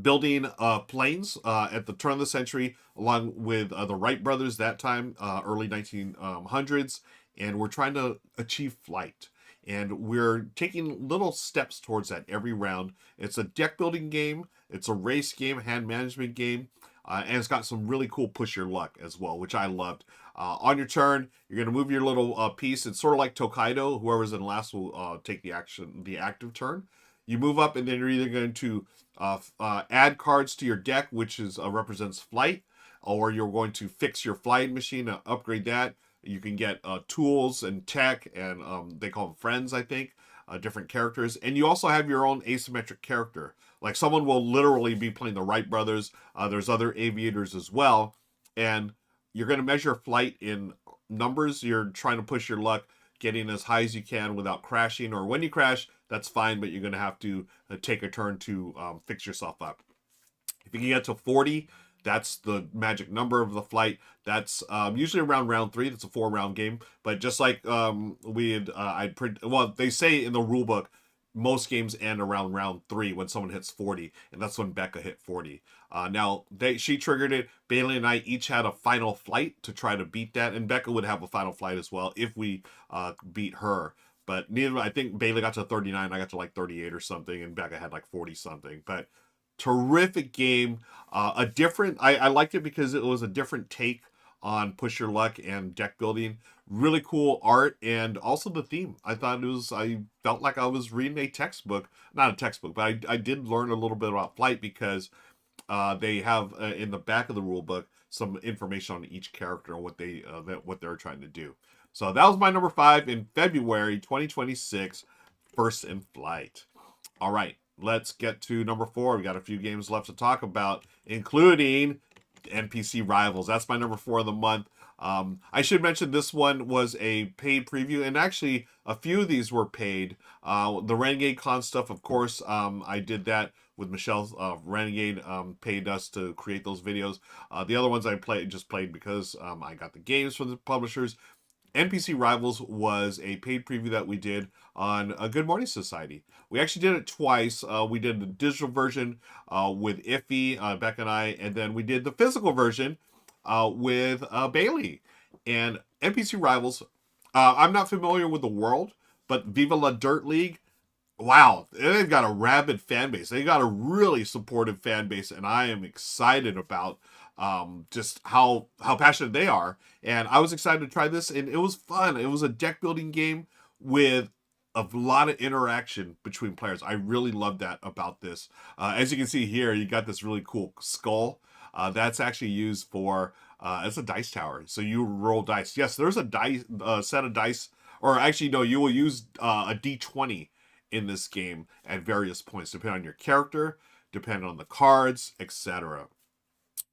building planes at the turn of the century, along with the Wright brothers that time, early 1900s, and we're trying to achieve flight. And we're taking little steps towards that every round. It's a deck building game, it's a race game, hand management game, and it's got some really cool push your luck as well, which I loved. On your turn, you're going to move your little piece. It's sort of like Tokaido. Whoever's in last will take the active turn. You move up, and then you're either going to add cards to your deck, which represents flight, or you're going to fix your flying machine, upgrade that. You can get tools and tech, and they call them friends, I think. different characters, and you also have your own asymmetric character. Like someone will literally be playing the Wright brothers. There's other aviators as well, and you're going to measure flight in numbers. You're trying to push your luck, getting as high as you can without crashing. Or when you crash, that's fine, but you're going to have to take a turn to fix yourself up. If you can get to 40, that's the magic number of the flight. That's usually around round 3. That's a 4-round game. But just like we had, well, they say in the rule book, most games end around round 3 when someone hits 40, and that's when Becca hit 40. Now she triggered it. Bailey and I each had a final flight to try to beat that, and Becca would have a final flight as well if we beat her. But neither, I think Bailey got to 39, I got to like 38 or something, and Becca had like 40 something. But terrific game. A different, I liked it because it was a different take on push your luck and deck building. Really cool art, and also the theme. I thought it was, I felt like I was reading a textbook. Not a textbook, but I did learn a little bit about flight because they have in the back of the rule book some information on each character and what they're trying to do. So that was my number 5 in February 2026, First in Flight. All right, let's get to number 4. We got a few games left to talk about, including NPC Rivals. That's my number 4 of the month. I should mention this one was a paid preview, and actually a few of these were paid. The Renegade Con stuff, of course, I did that with Michelle. Renegade paid us to create those videos. The other ones I just played because I got the games from the publishers. NPC Rivals was a paid preview that we did on a Good Morning Society. We actually did it twice. We did the digital version with Iffy, Beck and I, and then we did the physical version with Bailey. And NPC Rivals, I'm not familiar with the world, but Viva La Dirt League, wow, they've got a rabid fan base. They got a really supportive fan base, and I am excited about just how passionate they are. And I was excited to try this, and it was fun. It was a deck building game with a lot of interaction between players. I really love that about this. As you can see here, you got this really cool skull. That's actually used for as a dice tower. So you roll dice. Yes, there's a dice set of dice, or actually no, you will use a d20 in this game at various points, depending on your character, depending on the cards, etc.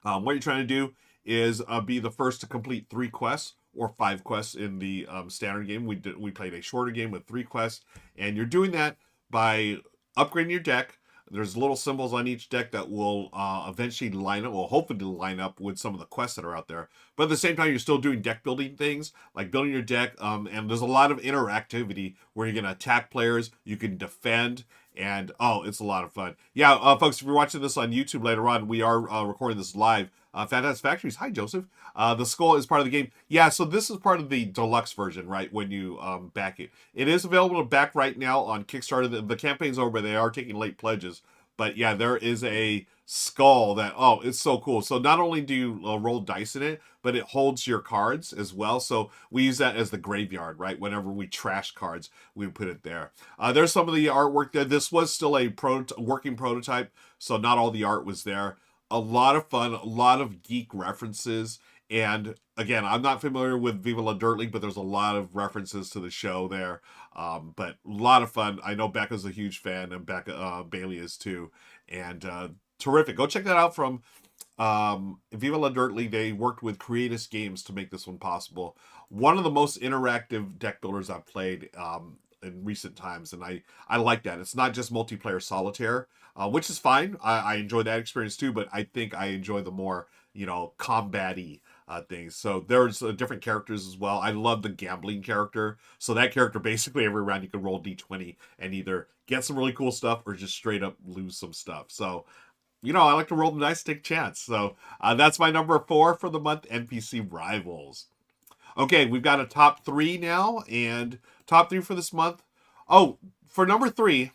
What you're trying to do is be the first to complete 3 quests or 5 quests in the standard game. We played a shorter game with 3 quests, and you're doing that by upgrading your deck. There's little symbols on each deck that will eventually line up, well, hopefully line up with some of the quests that are out there. But at the same time, you're still doing deck building things, like building your deck, and there's a lot of interactivity where you're going to attack players, you can defend, and oh, it's a lot of fun. Yeah, folks, if you're watching this on YouTube later on, we are recording this live. Fantastic Factories, hi Joseph. The skull is part of the game. Yeah, so this is part of the deluxe version, right? When you back it, it is available to back right now on Kickstarter. The campaign's over; they are taking late pledges. But yeah, there is a skull that, oh, it's so cool. So not only do you roll dice in it, but it holds your cards as well. So we use that as the graveyard, right? Whenever we trash cards, we put it there. There's some of the artwork there. This was still a working prototype, so not all the art was there. A lot of fun, a lot of geek references. And again, I'm not familiar with Viva La Dirt League, but there's a lot of references to the show there. But a lot of fun. I know Becca's a huge fan, and Becca Bailey is too. And terrific. Go check that out from Viva La Dirt League. They worked with Creatus Games to make this one possible. One of the most interactive deck builders I've played in recent times, and I like that. It's not just multiplayer solitaire, which is fine. I enjoy that experience too, but I think I enjoy the more, combat-y things. So there's different characters as well. I love the gambling character. So that character, basically every round you can roll d20 and either get some really cool stuff or just straight up lose some stuff. So, I like to roll the dice, take a chance. So that's my number 4 for the month, NPC Rivals. Okay, we've got a top 3 now, and top 3 for this month. Oh, for number 3,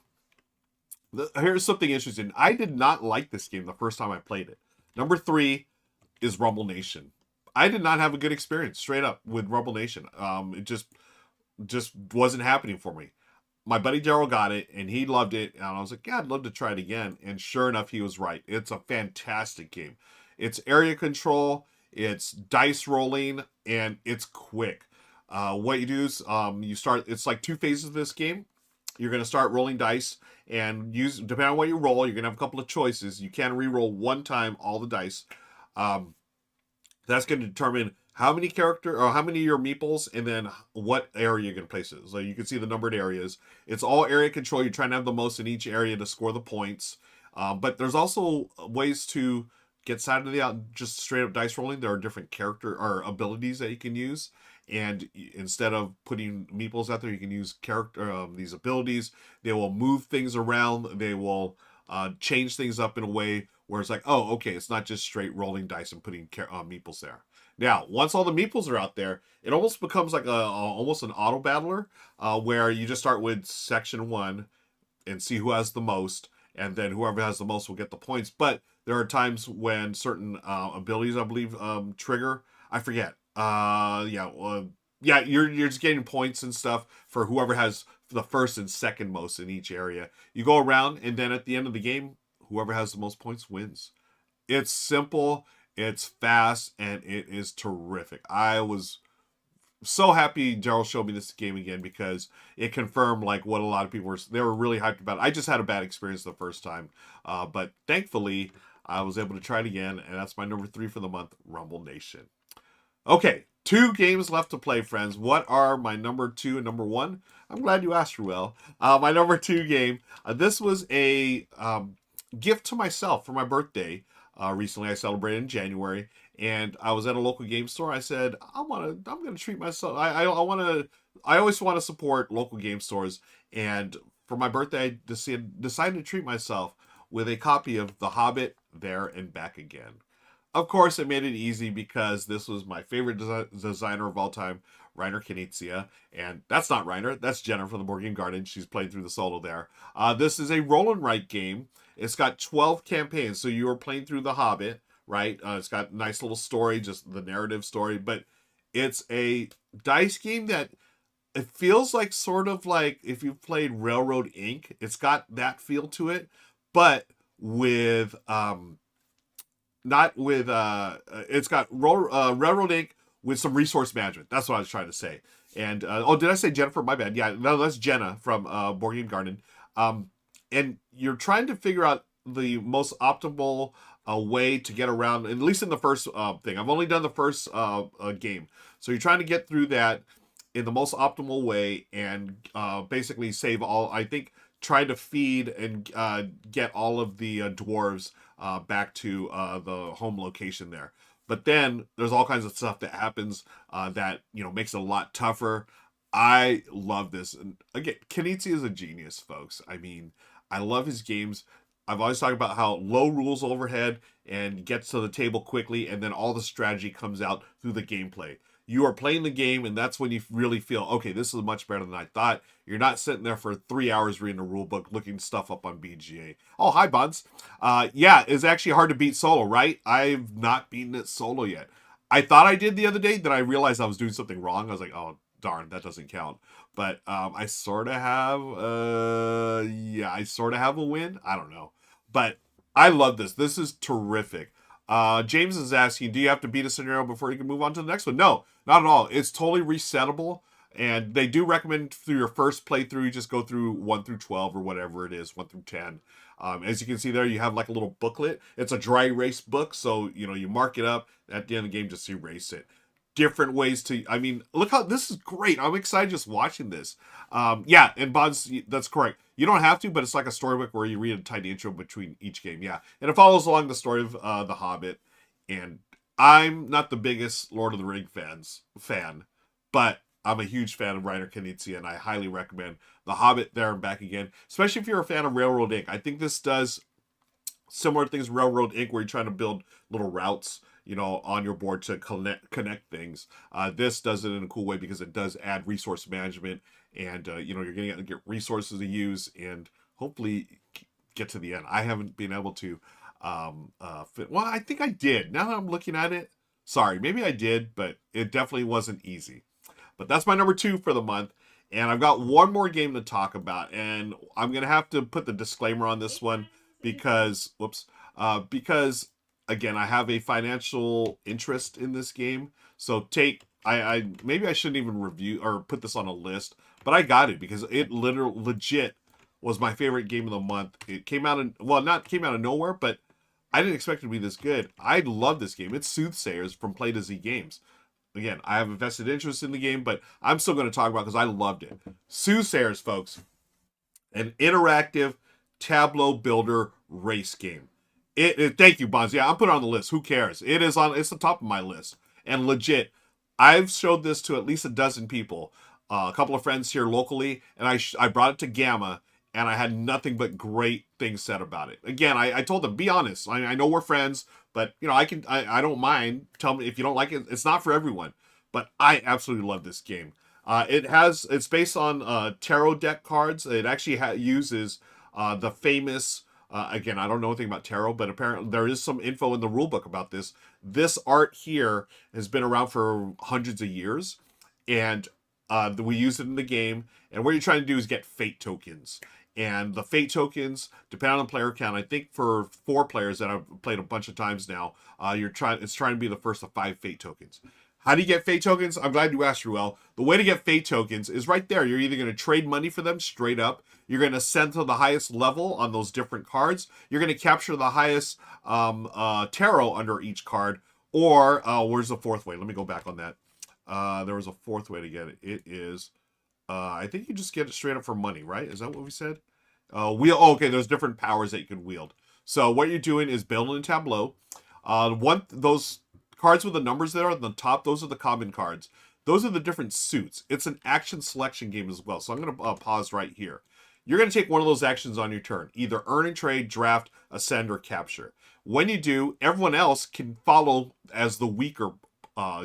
here's something interesting. I did not like this game the first time I played it. Number 3 is Rumble Nation. I did not have a good experience, straight up, with Rumble Nation. It just wasn't happening for me. My buddy Daryl got it, and he loved it, and I was like, yeah, I'd love to try it again. And sure enough, he was right. It's a fantastic game. It's area control, it's dice rolling, and it's quick. What you do is you start, it's like 2 phases of this game. you're going to start rolling dice and use, depending on what you roll, you're going to have a couple of choices. You can re-roll one time all the dice. Um, that's going to determine how many character or how many of your meeples and then what area you're going to place it. So you can see the numbered areas. It's all area control. You're trying to have the most in each area to score the points. But there's also ways to get side of the out just straight up dice rolling. There are different character or abilities that you can use. And instead of putting meeples out there, you can use character these abilities. They will move things around. They will change things up in a way where it's like, oh, okay, it's not just straight rolling dice and putting meeples there. Now, once all the meeples are out there, it almost becomes like almost an auto battler, where you just start with section 1 and see who has the most, and then whoever has the most will get the points. But there are times when certain abilities, I believe, trigger. I forget. Yeah, you're just getting points and stuff for whoever has the first and second most in each area. You go around, and then at the end of the game, whoever has the most points wins. It's simple, it's fast, and it is terrific. I was so happy Daryl showed me this game again because it confirmed like what a lot of people were really hyped about. I just had a bad experience the first time, but thankfully I was able to try it again, and that's my number 3 for the month, Rumble Nation. Okay, 2 games left to play, friends. What are my number 2 and number 1? I'm glad you asked, Ruel. My number 2 game. This was a gift to myself for my birthday. Recently, I celebrated in January, and I was at a local game store. I said, I'm gonna treat myself. I always want to support local game stores, and for my birthday, I decided to treat myself with a copy of The Hobbit: There and Back Again. Of course, it made it easy because this was my favorite designer of all time, Reiner Knizia. And that's not Reiner, that's Jenna from the Board Game Garden. She's played through the solo there. This is a roll and write game. It's got 12 campaigns, so you are playing through The Hobbit, right? It's got a nice little story, just the narrative story. But it's a dice game that it feels like sort of like if you've played Railroad Inc. It's got that feel to it, but with not with it's got Railroad Inc. with some resource management. That's what I was trying to say. And did I say Jennifer? My bad. Yeah, no, that's Jenna from Board Game Garden. And you're trying to figure out the most optimal way to get around, at least in the first thing. I've only done the first game, so you're trying to get through that in the most optimal way and basically save all. I think trying to feed and get all of the dwarves back to the home location there. But then there's all kinds of stuff that happens that makes it a lot tougher. I love this, and again, Knizia is a genius, folks. I mean, I love his games. I've always talked about how low rules overhead and gets to the table quickly, and then all the strategy comes out through the gameplay. You are playing the game, and that's when you really feel, okay, this is much better than I thought. You're not sitting there for 3 hours reading a rule book, looking stuff up on BGA. Oh, hi, Buds. Yeah, it's actually hard to beat solo, right? I've not beaten it solo yet. I thought I did the other day, then I realized I was doing something wrong. I was like, oh, darn, that doesn't count. But I sort of have, I sort of have a win. I don't know. But I love this. This is terrific. James is asking, do you have to beat a scenario before you can move on to the next one? No, not at all. It's totally resettable. And they do recommend through your first playthrough, you just go through 1 through 12 or whatever it is, 1 through 10. As you can see there, you have like a little booklet. It's a dry erase book. So, you mark it up at the end of the game, just erase it. Different ways to, I mean, look how, this is great. I'm excited just watching this. Yeah, and Bonds, that's correct. You don't have to, but it's like a storybook where you read a tiny intro between each game. Yeah, and it follows along the story of The Hobbit. And I'm not the biggest Lord of the Rings fan, but I'm a huge fan of Reiner Knizia, and I highly recommend The Hobbit: There and Back Again, especially if you're a fan of Railroad Inc. I think this does similar things to Railroad Inc., where you're trying to build little routes, on your board to connect things. This does it in a cool way because it does add resource management, and you're going to get resources to use and hopefully get to the end. I haven't been able to fit. Well, I think I did. Now that I'm looking at it, sorry, maybe I did, but it definitely wasn't easy. But that's my number 2 for the month. And I've got one more game to talk about, and I'm going to have to put the disclaimer on this one because, because again, I have a financial interest in this game. So I maybe I shouldn't even review or put this on a list, but I got it because it literally legit was my favorite game of the month. It came out in, well, not came out of nowhere, but I didn't expect it to be this good. I love this game. It's Soothsayers from Play to Z Games. Again, I have a vested interest in the game, but I'm still going to talk about it because I loved it. Soothsayers, folks, an interactive tableau builder race game. Thank you, Bonds. Yeah, I'm putting it on the list. Who cares? It's the top of my list. And legit, I've showed this to at least a dozen people, a couple of friends here locally, and I brought it to Gamma, and I had nothing but great things said about it. Again, I told them, be honest. I know we're friends, but I don't mind. Tell me if you don't like it. It's not for everyone, but I absolutely love this game. It's based on tarot deck cards. It actually uses the famous. Again, I don't know anything about tarot, but apparently there is some info in the rulebook about this. This art here has been around for hundreds of years, and we use it in the game. And what you're trying to do is get fate tokens. And the fate tokens, depending on the player count, I think for 4 players that I've played a bunch of times now, it's trying to be the first of 5 fate tokens. How do you get fate tokens? I'm glad you asked, Ruel. The way to get fate tokens is right there. You're either going to trade money for them straight up. You're going to send to the highest level on those different cards. You're going to capture the highest tarot under each card. Or, where's the 4th way? Let me go back on that. There was a 4th way to get it. It is, I think you just get it straight up for money, right? Is that what we said? Okay, there's different powers that you can wield. So what you're doing is building a tableau. Those cards with the numbers there on the top, those are the common cards. Those are the different suits. It's an action selection game as well. So I'm going to pause right here. You're going to take one of those actions on your turn. Either earn and trade, draft, ascend, or capture. When you do, everyone else can follow as the weaker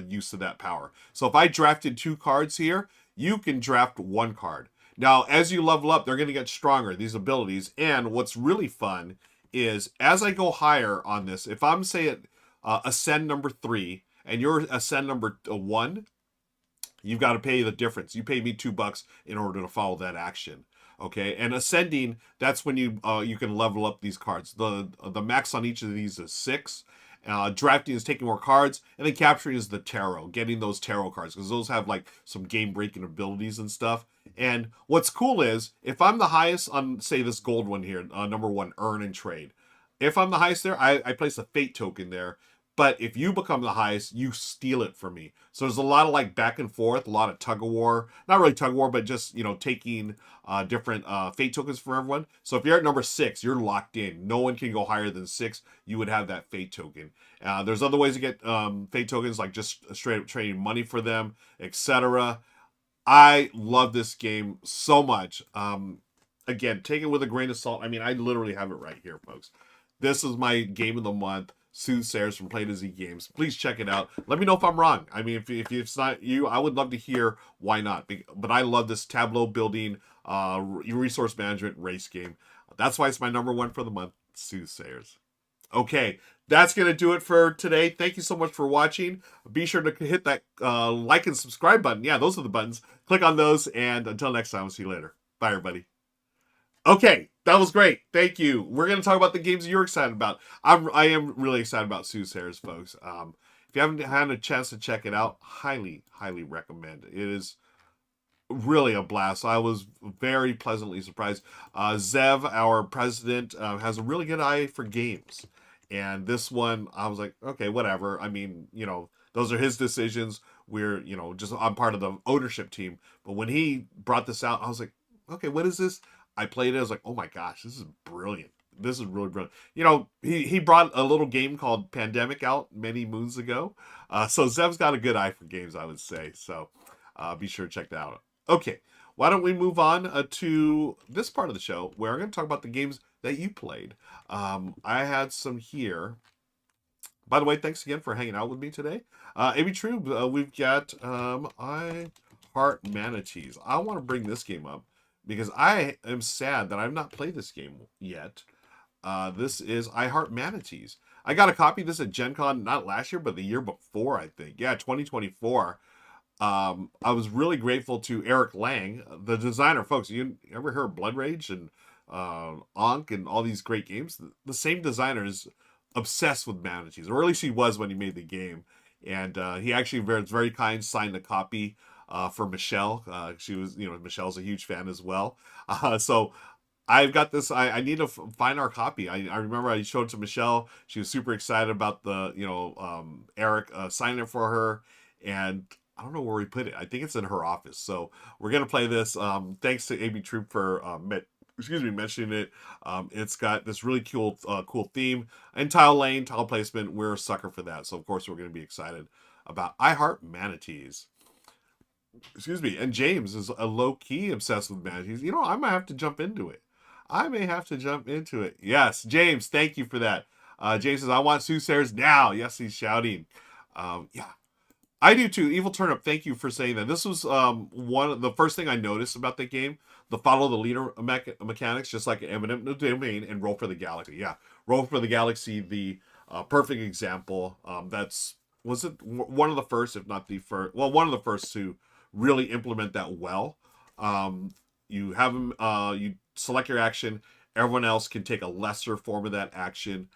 use of that power. So if I drafted 2 cards here, you can draft 1 card. Now, as you level up, they're going to get stronger, these abilities. And what's really fun is as I go higher on this, if I'm, say, at ascend number 3 and you're ascend number 1, you've got to pay the difference. You pay me $2 in order to follow that action. Okay, and ascending, that's when you can level up these cards. The max on each of these is 6. Drafting is taking more cards, and then capturing is the tarot, getting those tarot cards, because those have like some game-breaking abilities and stuff. And what's cool is, if I'm the highest on, say, this gold one here, number 1, earn and trade. If I'm the highest there, I place a fate token there. But if you become the highest, you steal it from me. So there's a lot of like back and forth, a lot of tug of war. Not really tug of war, but just, taking different fate tokens for everyone. So if you're at number 6, you're locked in. No one can go higher than 6. You would have that fate token. There's other ways to get fate tokens, like just straight up trading money for them, etc. I love this game so much. Again, take it with a grain of salt. I mean, I literally have it right here, folks. This is my game of the month. Soothsayers from Play to Z Games. Please check it out. Let me know if I'm wrong. I mean, if it's not you, I would love to hear why not. But I love this tableau building, resource management race game. That's why it's my number 1 for the month, Soothsayers. Okay, that's going to do it for today. Thank you so much for watching. Be sure to hit that like and subscribe button. Yeah, those are the buttons. Click on those, and until next time, we'll see you later. Bye, everybody. Okay, that was great. Thank you. We're going to talk about the games you're excited about. I am really excited about Soothsayers, folks. If you haven't had a chance to check it out, highly, highly recommend. It is really a blast. I was very pleasantly surprised. Zev, our president, has a really good eye for games. And this one, I was like, okay, whatever. I mean, those are his decisions. We're, I'm part of the ownership team. But when he brought this out, I was like, okay, what is this? I played it. I was like, oh my gosh, this is brilliant. This is really brilliant. He brought a little game called Pandemic out many moons ago. So Zev's got a good eye for games, I would say. So be sure to check that out. Okay, why don't we move on to this part of the show where I'm going to talk about the games that you played. I had some here. By the way, thanks again for hanging out with me today. Amy True, we've got I Heart Manatees. I want to bring this game up because I am sad that I've not played this game yet. This is I Heart Manatees. I got a copy of this at Gen Con, not last year, but the year before, I think. Yeah, 2024. I was really grateful to Eric Lang, the designer. Folks, you ever heard of Blood Rage and Ankh and all these great games? The same designer is obsessed with manatees, or at least he was when he made the game. And he actually was very kind, signed a copy for Michelle. She was, Michelle's a huge fan as well. So I've got this. I need to find our copy. I remember I showed it to Michelle. She was super excited about the, Eric signing it for her. And I don't know where we put it. I think it's in her office. So we're going to play this. Thanks to AB Troop for, mentioning it. It's got this really cool theme and tile placement. We're a sucker for that. So, of course, we're going to be excited about I Heart Manatees. And James is a low-key obsessed with manatees. I might have to jump into it. Yes, James, thank you for that. James says, I want soothsayers now. Yes, he's shouting. Yeah, I do too. Evil Turnip, thank you for saying that. This was one of the first thing I noticed about the game, the follow the leader mechanics, just like Eminent Domain and Roll for the Galaxy. Yeah, Roll for the Galaxy, the perfect example. Was it one of the first, if not the first? Well, one of the first to really implement that well. You have them. You select your action. Everyone else can take a lesser form of that action.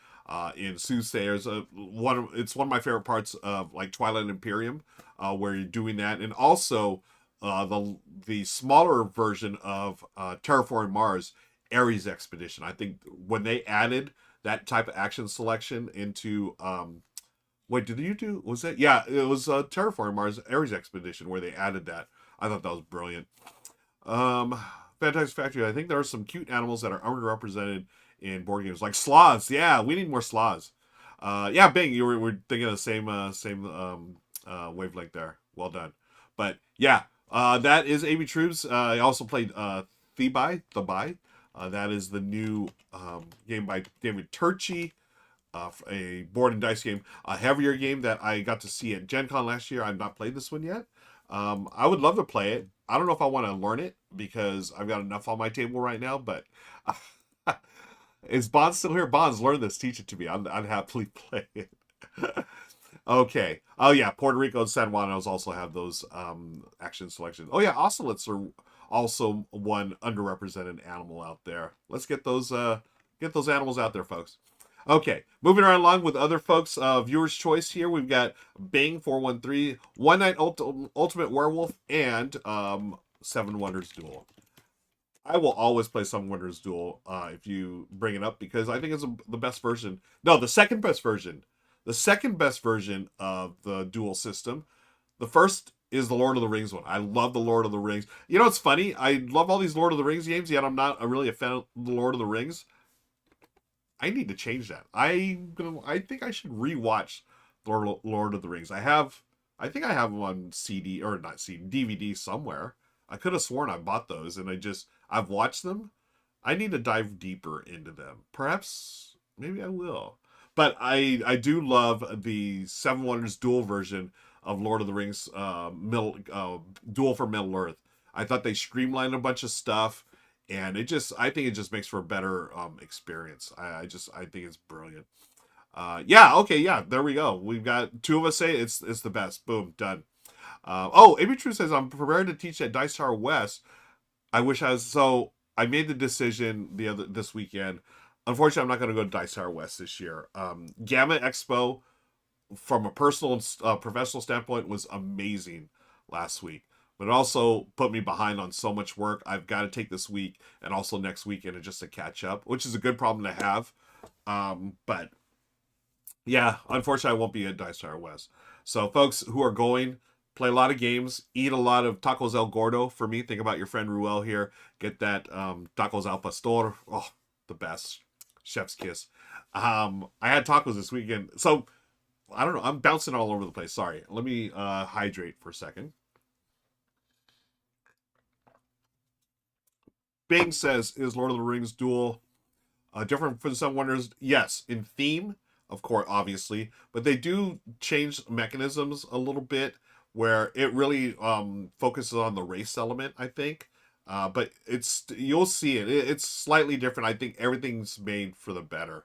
In Soothsayers, it's one of my favorite parts of like Twilight Imperium, where you're doing that, and also the smaller version of Terraforming Mars, Ares Expedition. I think when they added that type of action selection into wait, did you do? Was that? Yeah, it was Terraforming Mars, Ares Expedition, where they added that. I thought that was brilliant. Fantastic Factory. I think there are some cute animals that are underrepresented in board games, like sloths. Yeah, we need more sloths. Yeah, Bing, we're thinking of the same wavelength there. Well done. But yeah, that is AB Troops. I also played Thebai. That is the new game by David Turchi. A board and dice game, a heavier game that I got to see at Gen Con last year. I've not played this one yet. I would love to play it. I don't know if I want to learn it because I've got enough on my table right now, but is Bond still here? Bonds, learn this. Teach it to me. I'd happily play it. Okay. Oh, yeah. Puerto Rico and San Juanos also have those action selections. Oh, yeah. Ocelots are also one underrepresented animal out there. Let's get those animals out there, folks. Okay, moving right along with other folks. Viewers' choice here. We've got Bing 413, One Night Ultimate Werewolf, and Seven Wonders Duel. I will always play Seven Wonders Duel if you bring it up because I think it's the best version. No, the second best version. The second best version of the duel system. The first is the Lord of the Rings one. I love the Lord of the Rings. You know, it's funny. I love all these Lord of the Rings games, yet I'm not really a fan of the Lord of the Rings. I need to change that. I think I should rewatch Lord of the Rings. I think I have them on CD or not CD, DVD somewhere. I could have sworn I bought those and I've watched them. I need to dive deeper into them. Perhaps maybe I will. But I do love the Seven Wonders Duel version of Lord of the Rings Duel for Middle Earth. I thought they streamlined a bunch of stuff. And I think it just makes for a better experience. I think it's brilliant. Yeah, okay, yeah, there we go. We've got two of us say it's the best. Boom, done. AB True says, I'm prepared to teach at Dice Tower West. I wish I was, so I made the decision this weekend. Unfortunately, I'm not going to go to Dice Tower West this year. Gamma Expo, from a personal and professional standpoint, was amazing last week. But it also put me behind on so much work. I've got to take this week and also next weekend just to catch up, which is a good problem to have. But yeah, unfortunately, I won't be at Dice Tower West. So folks who are going, play a lot of games, eat a lot of tacos El Gordo for me. Think about your friend Ruel here. Get that tacos al pastor. Oh, the best. Chef's kiss. I had tacos this weekend. So I don't know. I'm bouncing all over the place. Sorry. Let me hydrate for a second. Bing says, is Lord of the Rings Duel different from Seven Wonders? Yes, in theme, of course, obviously, but they do change mechanisms a little bit where it really focuses on the race element, I think. But you'll see it. It's slightly different. I think everything's made for the better.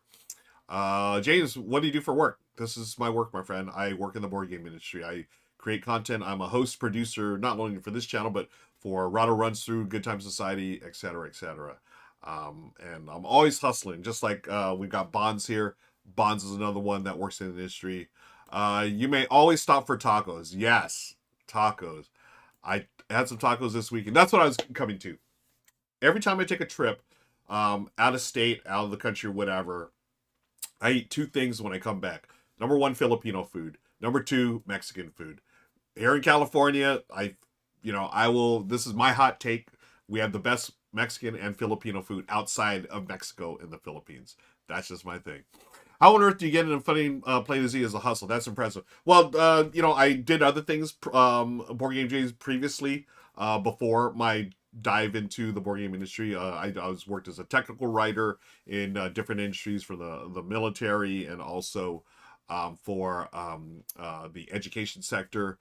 James, what do you do for work? This is my work, my friend. I work in the board game industry. I create content. I'm a host, producer, not only for this channel, but for Rado Runs Through, Good Time Society, etc., etc. And I'm always hustling, just like we've got Bonds here. Bonds is another one that works in the industry. You may always stop for tacos. Yes, tacos. I had some tacos this week, and that's what I was coming to. Every time I take a trip, out of state, out of the country, whatever, I eat two things when I come back. Number one, Filipino food. Number two, Mexican food. Here in California, I will. This is my hot take. We have the best Mexican and Filipino food outside of Mexico and the Philippines. That's just my thing. How on earth do you get into funny Play to Z as a hustle? That's impressive. Well, I did other things, board game J's previously, before my dive into the board game industry. I was worked as a technical writer in different industries for the military and also for the education sector.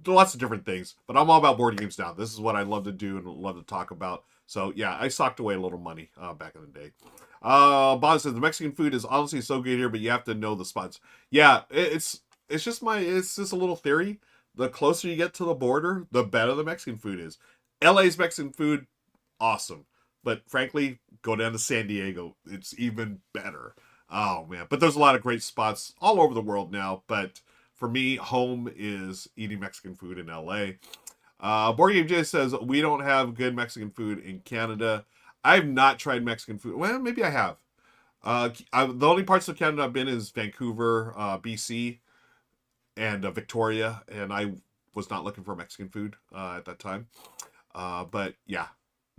Lots of different things, but I'm all about board games now. This is what I love to do and love to talk about. So yeah, I socked away a little money back in the day. Bob says the Mexican food is honestly so good here, but you have to know the spots. Yeah, it's just a little theory. The closer you get to the border, the better the Mexican food is. LA's Mexican food, awesome. But frankly, go down to San Diego. It's even better. Oh man. But there's a lot of great spots all over the world now. But for me, home is eating Mexican food in LA. Board Game J says we don't have good Mexican food in Canada. I've not tried Mexican food. Well, maybe I have. The only parts of Canada I've been is Vancouver, BC, and Victoria, and I was not looking for Mexican food at that time. But yeah,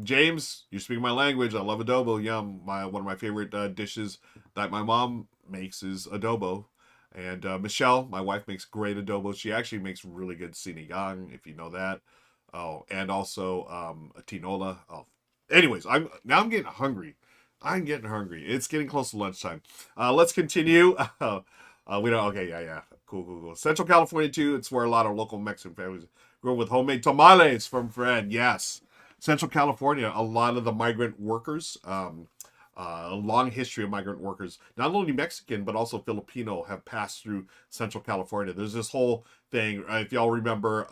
James, you're speaking my language. I love adobo. Yum. One of my favorite dishes that my mom makes is adobo. And Michelle, my wife, makes great adobo. She actually makes really good sinigang, if you know that. Oh, and also a tinola. Oh, anyways, I'm getting hungry. I'm getting hungry. It's getting close to lunchtime. Let's continue. We don't. Okay, yeah. Cool. Central California too. It's where a lot of local Mexican families grow with homemade tamales from Fred. Yes, Central California. A lot of the migrant workers. A long history of migrant workers, not only Mexican but also Filipino, have passed through Central California. There's this whole thing. If y'all remember,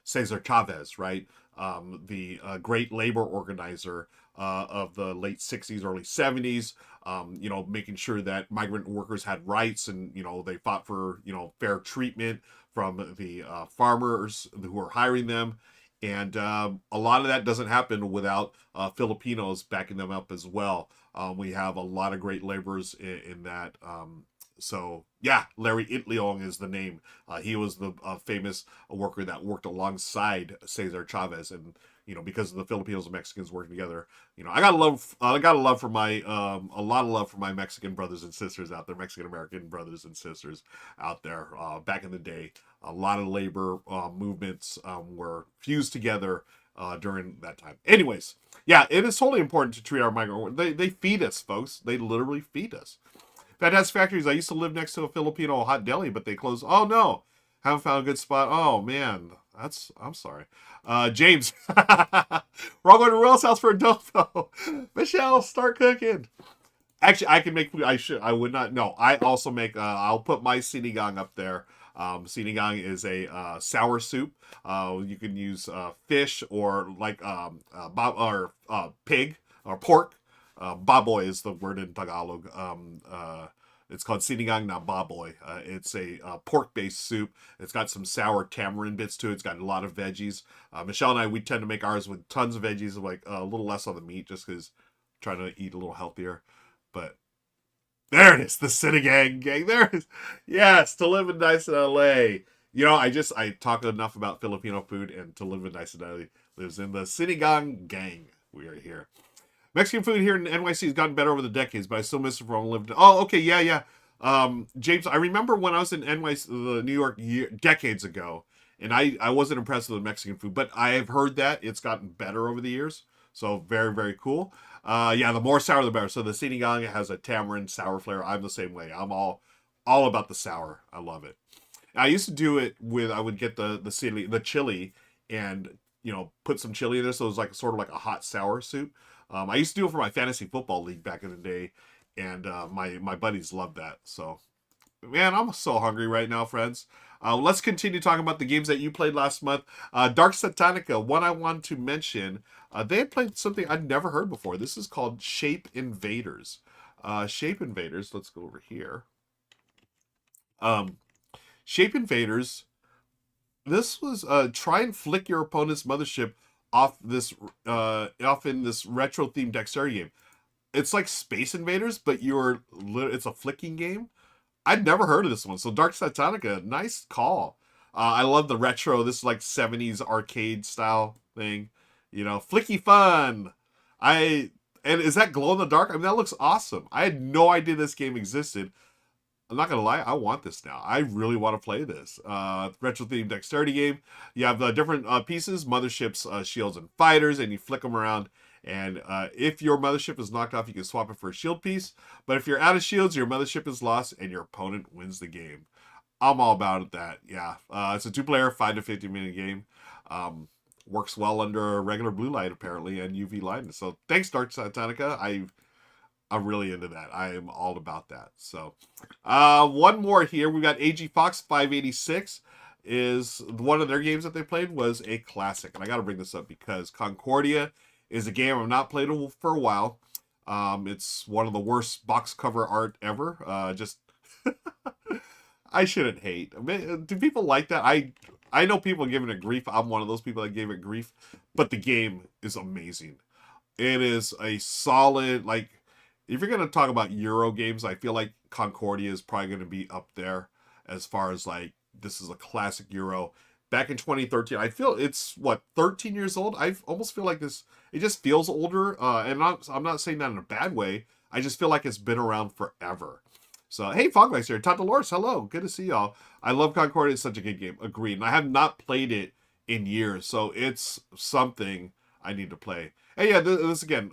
Cesar Chavez, right? The great labor organizer of the late 60s, early 70s, making sure that migrant workers had rights and, they fought for, fair treatment from the farmers who were hiring them. And a lot of that doesn't happen without Filipinos backing them up as well. We have a lot of great laborers in that. So yeah, Larry Itliong is the name. He was the famous worker that worked alongside Cesar Chavez, and because of the Filipinos and Mexicans working together, I got a love for my a lot of love for my Mexican brothers and sisters out there, Mexican American brothers and sisters out there. Back in the day, a lot of labor movements were fused together during that time. Anyways, yeah, it is totally important to treat our migrant. They feed us, folks. They literally feed us. Fantastic Factories. I used to live next to a Filipino hot deli, but they closed. Oh no, haven't found a good spot. Oh man, I'm sorry. James, we're all going to Ruel's house for adobo. Michelle, start cooking. Actually, I can make food. I would not. No, I also make. I'll put my sinigang up there. Sinigang is a sour soup. You can use fish or like pig or pork. Baboy is the word in Tagalog. It's called sinigang na baboy. It's a pork-based soup. It's got some sour tamarind bits to it. It's got a lot of veggies. Michelle and I, we tend to make ours with tons of veggies, like a little less on the meat, just because trying to eat a little healthier. But there it is, the sinigang gang. There it is. Yes, to live in nice in LA. I talk enough about Filipino food, and to live in nice in LA lives in the sinigang gang. We are here. Mexican food here in NYC has gotten better over the decades, but I still miss it from living. Oh, okay, yeah. James, I remember when I was in NYC, New York, decades ago, and I wasn't impressed with the Mexican food, but I have heard that it's gotten better over the years. So very, very cool. Yeah, the more sour, the better. So the sinigang has a tamarind sour flavor. I'm the same way. I'm all about the sour. I love it. I used to do it with, I would get the chili, and put some chili in there, so it was like sort of like a hot sour soup. I used to do it for my fantasy football league back in the day, and my buddies loved that. So, man, I'm so hungry right now, friends. Let's continue talking about the games that you played last month. Dark Satanica, one I want to mention. They had played something I'd never heard before. This is called Shape Invaders. Shape Invaders, let's go over here. Shape Invaders This was try and flick your opponent's mothership off in this retro themed dexterity game. It's like Space Invaders, but it's a flicking game. I'd never heard of this one. So Dark Satanica, nice call. I love the retro. This is like 70s arcade style thing. Flicky fun. I and is that glow in the dark? I mean, that looks awesome. I had no idea this game existed. I'm not gonna lie, I want this now. I really want to play this. Retro themed dexterity game. You have different pieces, motherships, shields, and fighters, and you flick them around. And if your mothership is knocked off, you can swap it for a shield piece. But if you're out of shields, your mothership is lost, and your opponent wins the game. I'm all about that. Yeah, it's a 2-player, 5 to 15 minute game. Works well under regular blue light apparently and UV light. So thanks, Dark Satanica. I'm really into that. I am all about that. So, one more here. We've got AG Fox 586 is one of their games that they played was a classic. And I got to bring this up because Concordia is a game I've not played for a while. It's one of the worst box cover art ever. I shouldn't hate. I mean, do people like that? I know people giving it grief. I'm one of those people that gave it grief. But the game is amazing. It is a solid, like, if you're going to talk about Euro games, I feel like Concordia is probably going to be up there as far as, like, this is a classic Euro. Back in 2013, I feel it's, 13 years old? I almost feel like this, it just feels older. And I'm not saying that in a bad way. I just feel like it's been around forever. So, hey, Foglights here. Todd Dolores, hello. Good to see y'all. I love Concordia. It's such a good game. Agreed. And I have not played it in years, so it's something I need to play. Hey, yeah, this again,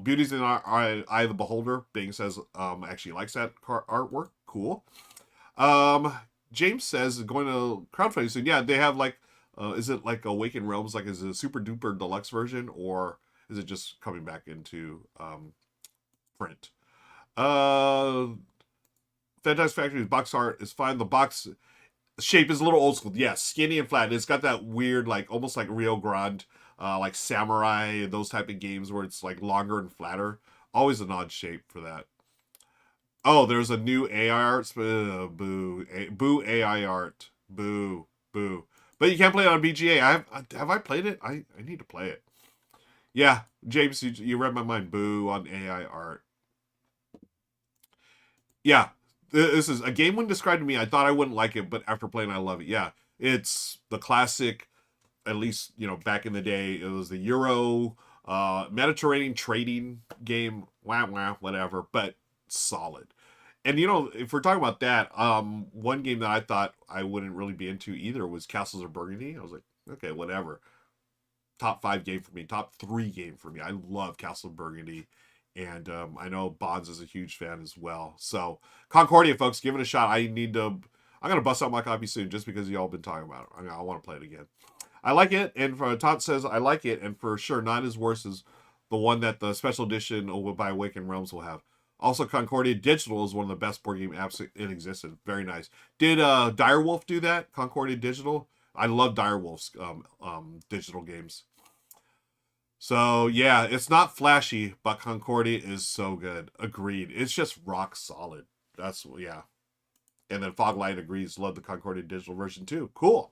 beauty's in our eye of the beholder. Bing says actually likes that artwork. Cool. James says going to crowdfunding soon. Yeah, they have like, is it like Awakened Realms? Like, is it a super duper deluxe version, or is it just coming back into print? Fantastic Factory's box art is fine. The box shape is a little old school. Yeah, skinny and flat. It's got that weird, like, almost like Rio Grande, like Samurai, those type of games where it's like longer and flatter. Always an odd shape for that. Oh, there's a new AI art. Boo. Boo AI art. Boo. Boo. But you can't play it on BGA. Have I played it? I need to play it. Yeah, James, you read my mind. Boo on AI art. Yeah, this is a game when described to me. I thought I wouldn't like it, but after playing, I love it. Yeah, it's the classic. At least back in the day, it was the Euro Mediterranean trading game. Wah, whatever, but solid. And if we're talking about that, one game that I thought I wouldn't really be into either was Castles of Burgundy. I was like, okay, whatever. Top 5 game for me, top 3 game for me. I love Castle of Burgundy. And I know Bonds is a huge fan as well. So, Concordia, folks, give it a shot. I'm going to bust out my copy soon just because y'all been talking about it. I want to play it again. I like it. And Todd says, I like it. And for sure, not as worse as the one that the special edition by Awakened Realms will have. Also, Concordia Digital is one of the best board game apps in existence. Very nice. Did Direwolf do that? Concordia Digital? I love Direwolf's digital games. So, yeah, it's not flashy, but Concordia is so good. Agreed. It's just rock solid. Yeah. And then Foglight agrees, love the Concordia digital version too. Cool.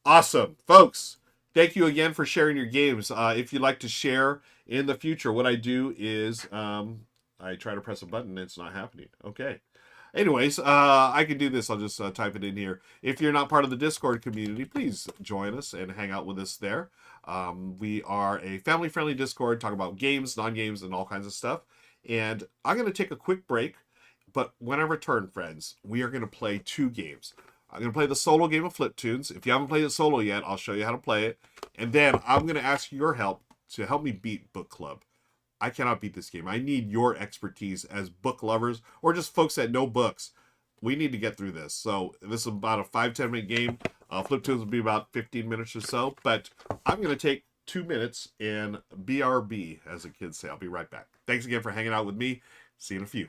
Awesome. Folks, thank you again for sharing your games. If you'd like to share in the future, what I do is I try to press a button and it's not happening. Okay. Anyways, I can do this. I'll just type it in here. If you're not part of the Discord community, please join us and hang out with us there. We are a family-friendly Discord, talk about games, non-games, and all kinds of stuff. And I'm going to take a quick break, but when I return, friends, we are going to play 2 games. I'm going to play the solo game of Fliptoons. If you haven't played it solo yet, I'll show you how to play it. And then I'm going to ask your help to help me beat Book Club. I cannot beat this game. I need your expertise as book lovers or just folks that know books. We need to get through this. So this is about a 5-10 minute game. Fliptoons will be about 15 minutes or so. But I'm going to take 2 minutes and BRB, as the kids say. I'll be right back. Thanks again for hanging out with me. See you in a few.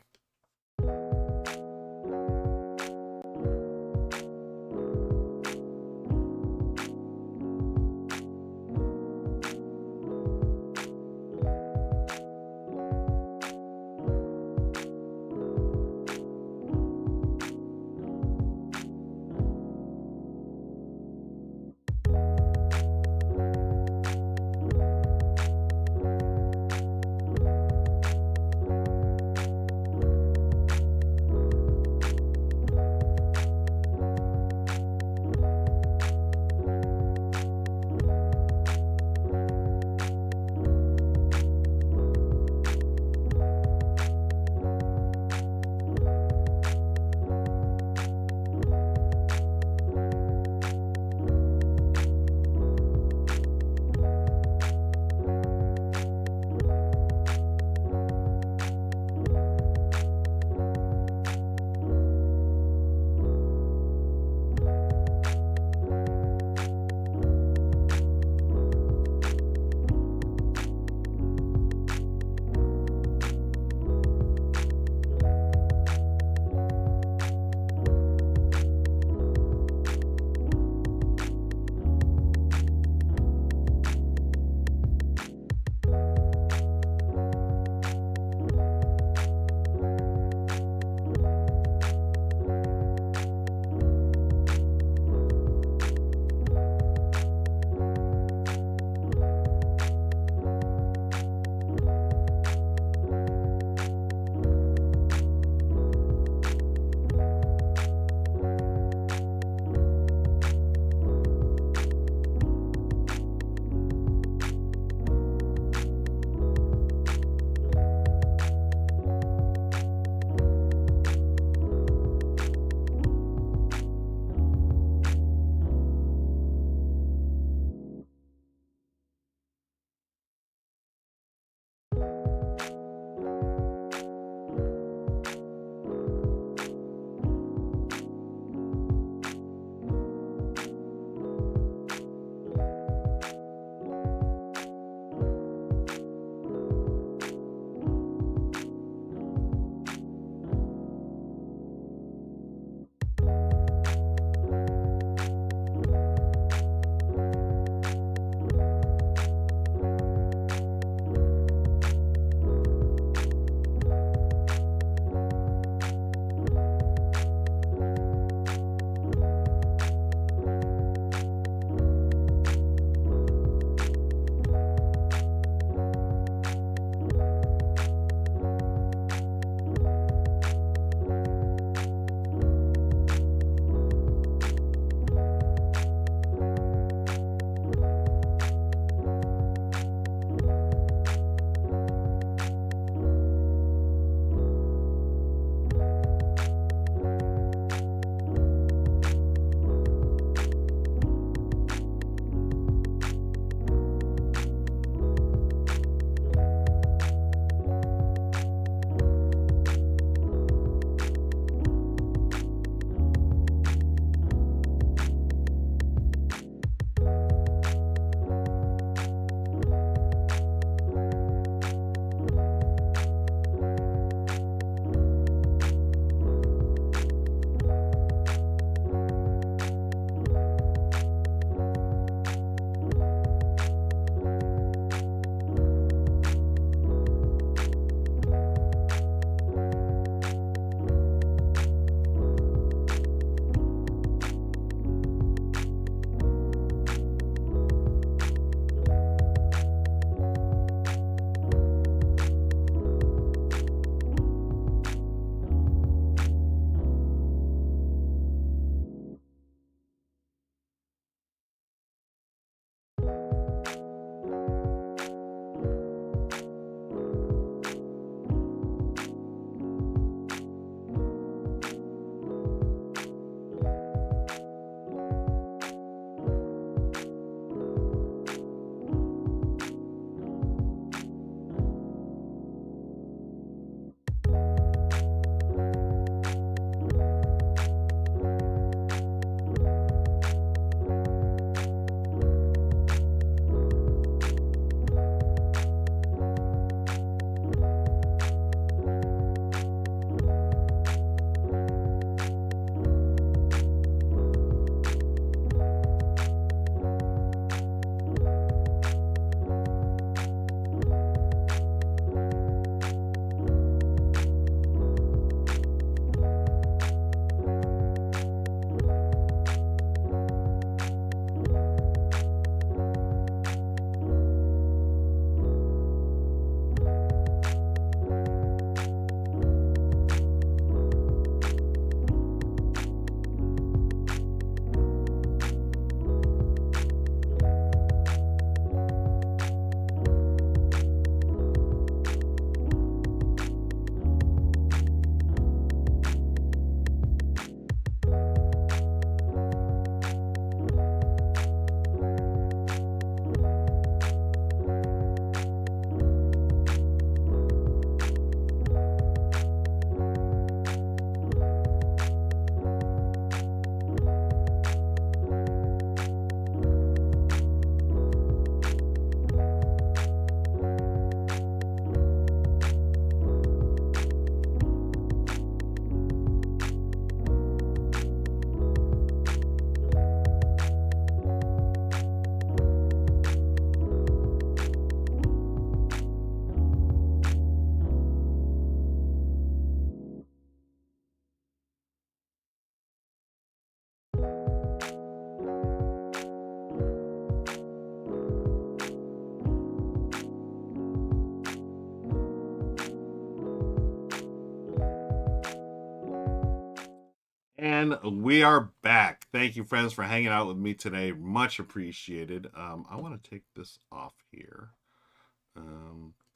And we are back. Thank you, friends, for hanging out with me today. Much appreciated. I want to take this off here.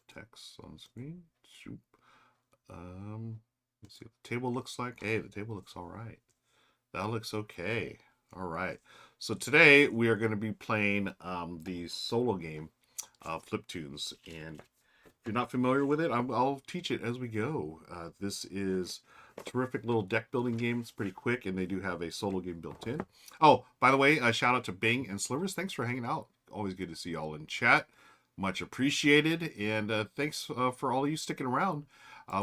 Text on screen. Shoop. Let's see what the table looks like. Hey, the table looks all right. That looks okay. All right. So today we are going to be playing the solo game, Fliptoons. And if you're not familiar with it, I'll teach it as we go. This is a terrific little deck building game. It's pretty quick, and they do have a solo game built in. Oh, by the way, shout out to Bing and Slivers. Thanks for hanging out. Always good to see y'all in chat. Much appreciated. And thanks for all of you sticking around.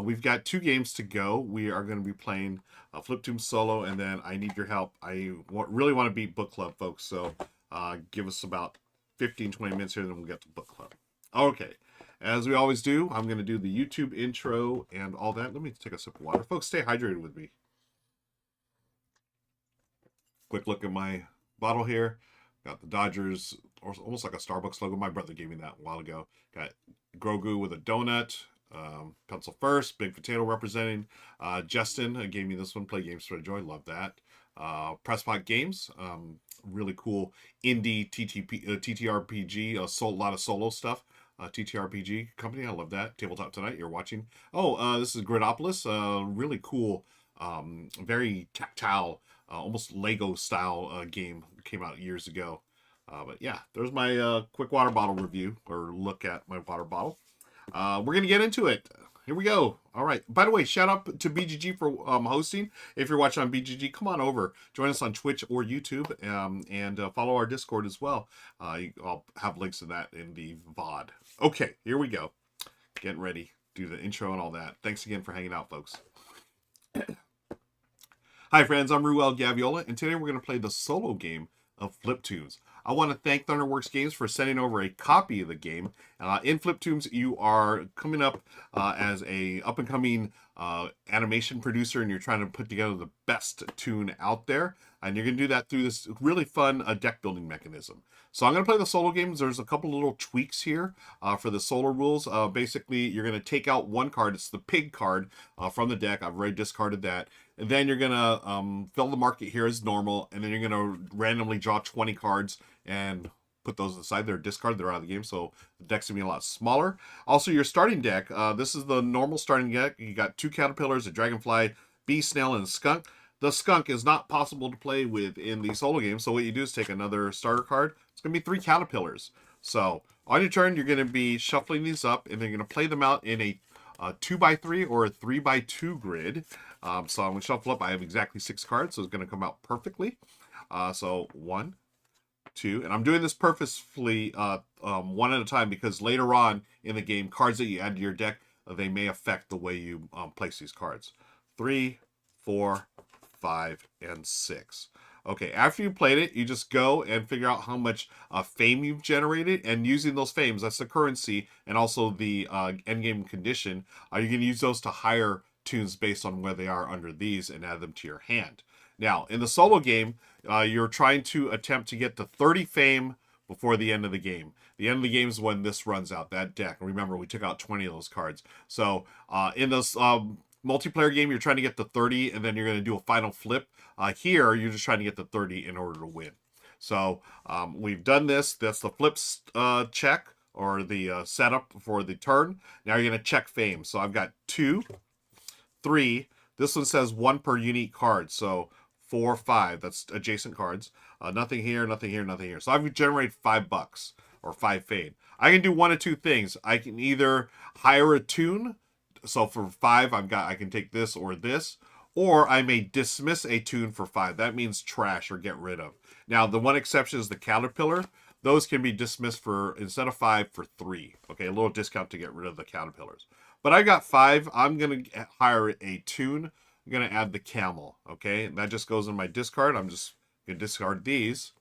We've got 2 games to go. We are going to be playing Fliptoons solo, and then I need your help. I really want to beat book club, folks. So give us about 15-20 minutes here, and then we'll get to book club. Okay. As we always do, I'm going to do the YouTube intro and all that. Let me take a sip of water. Folks, stay hydrated with me. Quick look at my bottle here. Got the Dodgers, almost like a Starbucks logo. My brother gave me that a while ago. Got Grogu with a donut. Pencil First, Big Potato representing. Justin gave me this one, Play Games for Joy. Love that. Presspot Games, really cool indie TTRPG, a lot of solo stuff. TTRPG company, I love that. Tabletop Tonight, you're watching. Oh, this is Gridopolis, really cool, very tactile, almost Lego style game. Came out years ago. But yeah, there's my quick water bottle review, or look at my water bottle. We're going to get into it. Here we go. All right. By the way, shout out to BGG for hosting. If you're watching on BGG, come on over. Join us on Twitch or YouTube, and follow our Discord as well. I'll have links to that in the VOD. Okay, here we go. Getting ready. Do the intro and all that. Thanks again for hanging out, folks. Hi, friends. I'm Ruel Gaviola, and today we're going to play the solo game of Fliptoons. I want to thank Thunderworks Games for sending over a copy of the game. In Fliptoons, you are coming up as a up-and-coming animation producer, and you're trying to put together the best toon out there. And you're going to do that through this really fun deck-building mechanism. So I'm going to play the solo games. There's a couple little tweaks here for the solo rules. Basically, you're going to take out one card. It's the pig card from the deck. I've already discarded that. And then you're going to fill the market here as normal. And then you're going to randomly draw 20 cards and put those aside. They're discarded. They're out of the game. So the deck's going to be a lot smaller. Also, your starting deck. This is the normal starting deck. You got 2 caterpillars, a dragonfly, bee, snail, and a skunk. The skunk is not possible to play with in the solo game. So what you do is take another starter card. It's going to be 3 caterpillars. So on your turn, you're going to be shuffling these up, and then you're going to play them out in a 2x3 or a 3x2 grid. So I'm going to shuffle up. I have exactly 6 cards, so it's going to come out perfectly. So 1, 2, and I'm doing this purposefully one at a time, because later on in the game, cards that you add to your deck, they may affect the way you place these cards. 3, 4, 5, and 6. Okay, after you played it, you just go and figure out how much fame you've generated, and using those fames, that's the currency, and also the endgame condition, you're going to use those to hire tunes based on where they are under these and add them to your hand. Now, in the solo game, you're trying to attempt to get to 30 fame before the end of the game. The end of the game is when this runs out, that deck. Remember, we took out 20 of those cards. So in this multiplayer game, you're trying to get to 30, and then you're going to do a final flip. Here, you're just trying to get to 30 in order to win. So we've done this. That's the flips check, or the setup for the turn. Now you're going to check fame. So I've got 2, 3. This one says 1 per unique card. So 4, 5. That's adjacent cards. Nothing here, nothing here, nothing here. So I've generated $5 or 5 fame. I can do one of 2 things. I can either hire a toon. So for 5, I can take this or this. Or I may dismiss a toon for 5. That means trash or get rid of. Now, the one exception is the caterpillar. Those can be dismissed for, instead of 5, for 3. Okay, a little discount to get rid of the caterpillars. But I got 5. I'm going to hire a toon. I'm going to add the camel. Okay, and that just goes in my discard. I'm just going to discard these.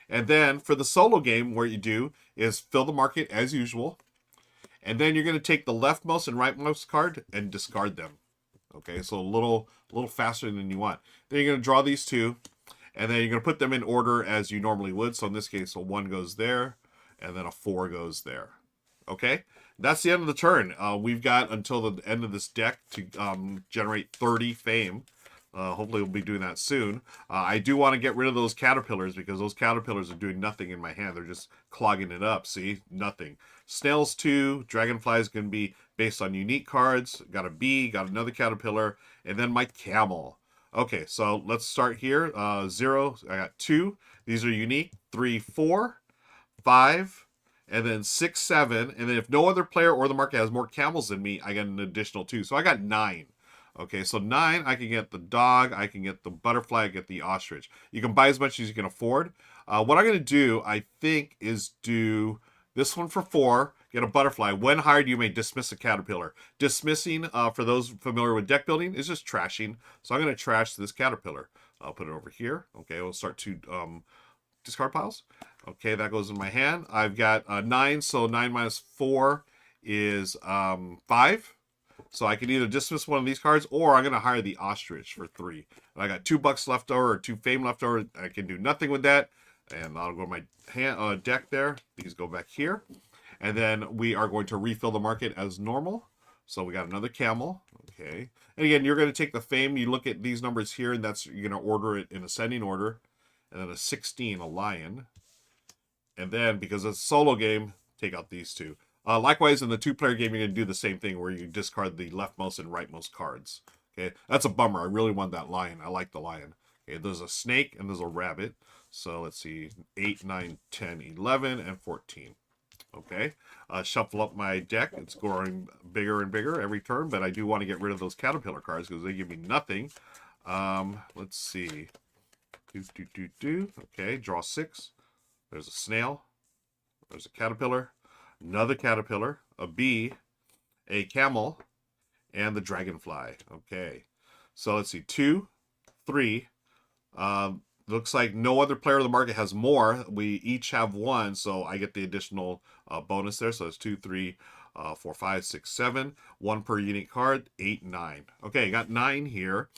And then for the solo game, what you do is fill the market as usual. And then you're going to take the leftmost and rightmost card and discard them. Okay, so a little faster than you want. Then you're going to draw these 2, and then you're going to put them in order as you normally would. So in this case, a 1 goes there, and then a 4 goes there. Okay, that's the end of the turn. We've got until the end of this deck to generate 30 fame. Hopefully we'll be doing that soon. I do want to get rid of those caterpillars because those caterpillars are doing nothing in my hand. They're just clogging it up. See? Nothing. Snails 2. Dragonfly is going to be based on unique cards. Got a bee, got another caterpillar, and then my camel. Okay, so let's start here. 0. I got 2. These are unique. 3, 4, 5, and then 6, 7. And then if no other player or the market has more camels than me, I get an additional 2. So I got 9. Okay, so 9, I can get the dog, I can get the butterfly, I get the ostrich. You can buy as much as you can afford. What I'm going to do, I think, is do this one for 4, get a butterfly. When hired, you may dismiss a caterpillar. Dismissing, for those familiar with deck building, is just trashing. So I'm going to trash this caterpillar. I'll put it over here. Okay, we'll start to discard piles. Okay, that goes in my hand. I've got 9, so 9 minus 4 is 5. So I can either dismiss one of these cards, or I'm going to hire the ostrich for 3. And I got $2 left over, or 2 fame left over. I can do nothing with that. And I'll go to my hand, deck there. These go back here. And then we are going to refill the market as normal. So we got another camel. Okay. And again, you're going to take the fame. You look at these numbers here, and that's, you're going to order it in ascending order. And then a 16, a lion. And then, because it's a solo game, take out these 2. Likewise, in the 2-player game, you're going to do the same thing where you discard the leftmost and rightmost cards. Okay, that's a bummer. I really want that lion. I like the lion. Okay, there's a snake and there's a rabbit. So let's see, 8, 9, 10, 11, and 14. Okay, shuffle up my deck. It's growing bigger and bigger every turn, but I do want to get rid of those caterpillar cards because they give me nothing. Let's see. Okay, draw 6. There's a snail. There's a caterpillar. Another caterpillar, a bee, a camel, and the dragonfly. Okay, so let's see, 2, 3. Looks like no other player of the market has more. We each have 1, so I get the additional bonus there. So it's 2, 3, 4, 5, 6, 7. 1 per unique card. 8, 9. Okay, got 9 here.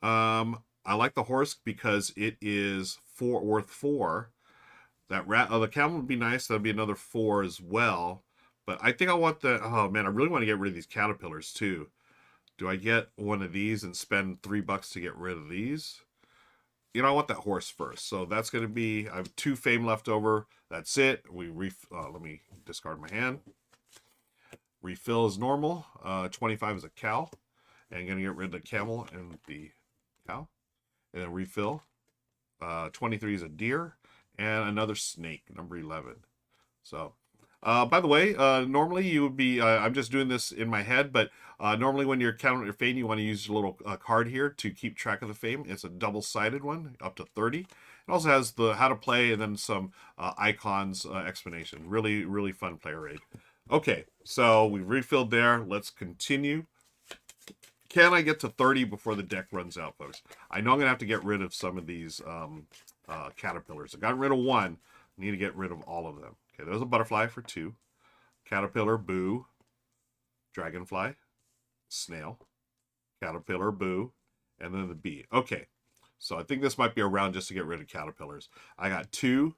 I like the horse because it is worth 4. That the camel would be nice. That'd be another 4 as well. But I think I want the... Oh, man, I really want to get rid of these caterpillars, too. Do I get one of these and spend $3 to get rid of these? You know, I want that horse first. So that's going to be... I have 2 fame left over. That's it. Let me discard my hand. Refill is normal. 25 is a cow. And I'm going to get rid of the camel and the cow. And then refill. 23 is a deer. And another snake, number 11. So, by the way, normally you would be, I'm just doing this in my head, but normally when you're counting your fame, you want to use your little card here to keep track of the fame. It's a double-sided one, up to 30. It also has the how to play and then some icons explanation. Really, really fun player aid. Okay, so we've refilled there. Let's continue. Can I get to 30 before the deck runs out, folks? I know I'm going to have to get rid of some of these caterpillars. I got rid of 1. I need to get rid of all of them. Okay, there's a butterfly for 2. Caterpillar, boo. Dragonfly, snail. Caterpillar, boo. And then the bee. Okay, so I think this might be a round just to get rid of caterpillars. I got 2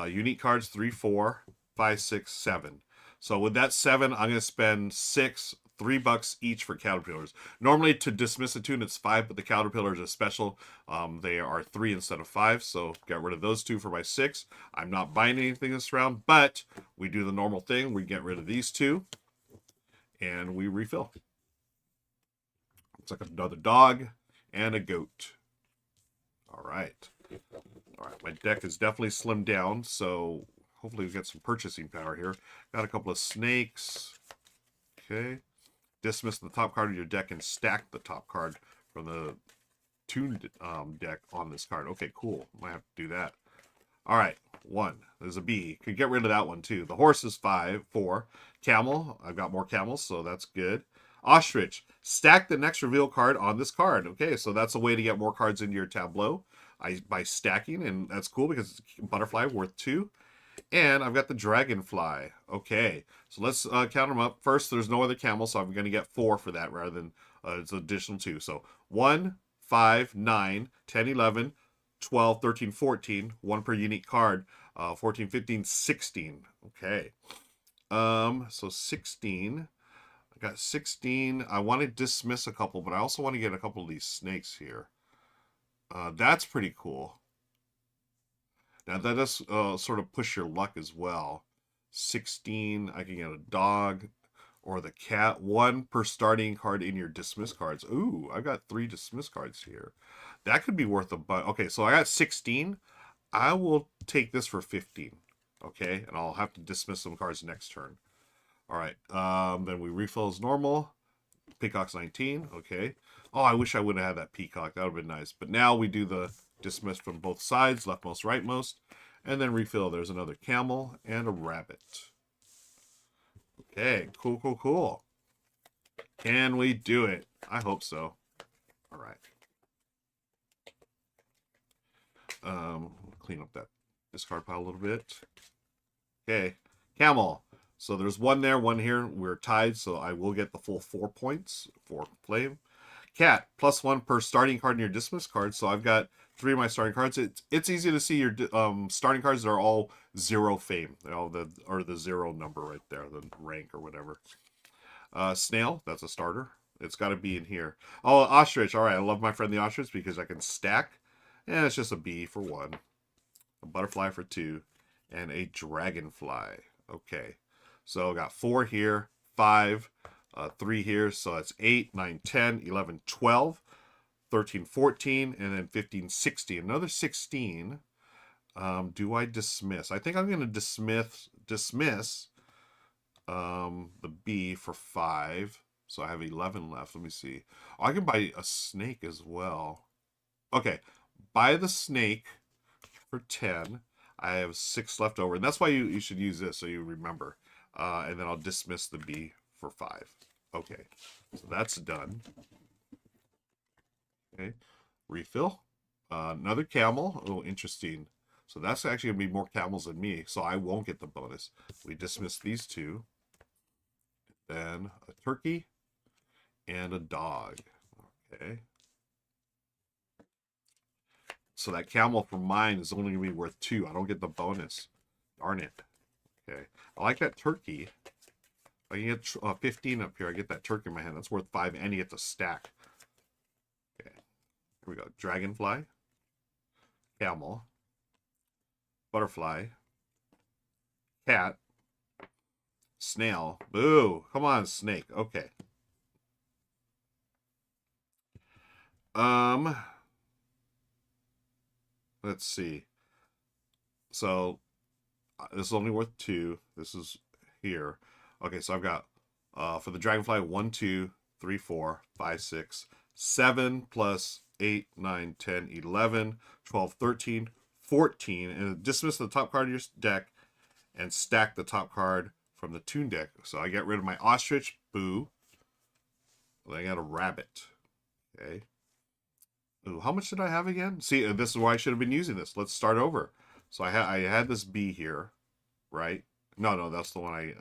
unique cards, 3, 4, 5, 6, 7. So with that 7, I'm going to spend 6, $3 each for caterpillars. Normally to dismiss a tune it's 5, but the caterpillars are special. They are 3 instead of 5, so get rid of those 2 for my 6. I'm not buying anything this round, but we do the normal thing. We get rid of these 2, and we refill. It's like another dog and a goat. All right. All right, my deck is definitely slimmed down, so hopefully we get some purchasing power here. Got a couple of snakes. Okay. Dismiss the top card of your deck and stack the top card from the tuned deck on this card. Okay, cool. Might have to do that. All right, 1. There's a bee. Could get rid of that one too. The horse is 4. Camel. I've got more camels, so that's good. Ostrich. Stack the next reveal card on this card. Okay, so that's a way to get more cards into your tableau by stacking, and that's cool because it's a butterfly worth 2. And I've got the dragonfly. Okay, so let's count them up. First, there's no other camel, so I'm going to get 4 for that rather than it's additional 2. So 1, 5, 9, 10, 11, 12, 13, 14. 1 per unique card. 14, 15, 16. Okay. So 16. Got 16. I want to dismiss a couple, but I also want to get a couple of these snakes here. That's pretty cool. Now that does sort of push your luck as well. 16, I can get a dog or the cat. 1 per starting card in your dismiss cards. Ooh, I've got 3 dismiss cards here. That could be worth a bunch. Okay, so I got 16. I will take this for 15. Okay, and I'll have to dismiss some cards next turn. All right, then we refill as normal. Peacock's 19. Okay. Oh, I wish I would have had that peacock. That would have been nice. But now we do the dismiss from both sides, leftmost, rightmost, and then refill. There's another camel and a rabbit. Okay, cool, cool, cool. Can we do it? I hope so. All right. Clean up that discard pile a little bit. Okay, camel. So there's 1 there, 1 here. We're tied, so I will get the full 4 points for flame. Cat, +1 per starting card in your dismiss card. So I've got 3 of my starting cards. It's easy to see your starting cards are all 0 fame. They're all the 0 number right there, the rank or whatever. Snail, that's a starter. It's got to be in here. Oh, ostrich. All right, I love my friend the ostrich because I can stack. And it's just a bee for 1, a butterfly for 2, and a dragonfly. Okay, so I got 4 here, 5, 3 here, so that's 8, 9, 10, 11, 12, 13, 14, and then 15, 16. Another 16. Do I dismiss? I think I'm going to dismiss the B for 5. So I have 11 left. Let me see. Oh, I can buy a snake as well. Okay, buy the snake for 10. I have 6 left over, and that's why you should use this so you remember. And then I'll dismiss the B for 5. Okay, so that's done. Okay, refill. Another camel. Oh, interesting. So that's actually going to be more camels than me, so I won't get the bonus. We dismiss these 2. Then a turkey and a dog. Okay. So that camel for mine is only going to be worth 2. I don't get the bonus. Darn it. Okay. I like that turkey. I can get 15 up here. I get that turkey in my hand. That's worth 5, and you get to stack. Okay. Here we go. Dragonfly. Camel. Butterfly. Cat. Snail. Boo. Come on, snake. Okay. Let's see. So this is only worth 2. This is here. Okay, so I've got for the dragonfly 1, 2, 3, 4, 5, 6, 7 plus 8, 9, 10, 11, 12, 13, 14, and dismiss the top card of your deck and stack the top card from the tune deck. So I get rid of my ostrich. Boo. Then I got a rabbit. Okay. Ooh, how much did I have again? See, this is why I should have been using this. Let's start over. So I had this bee here, right? No, that's the one I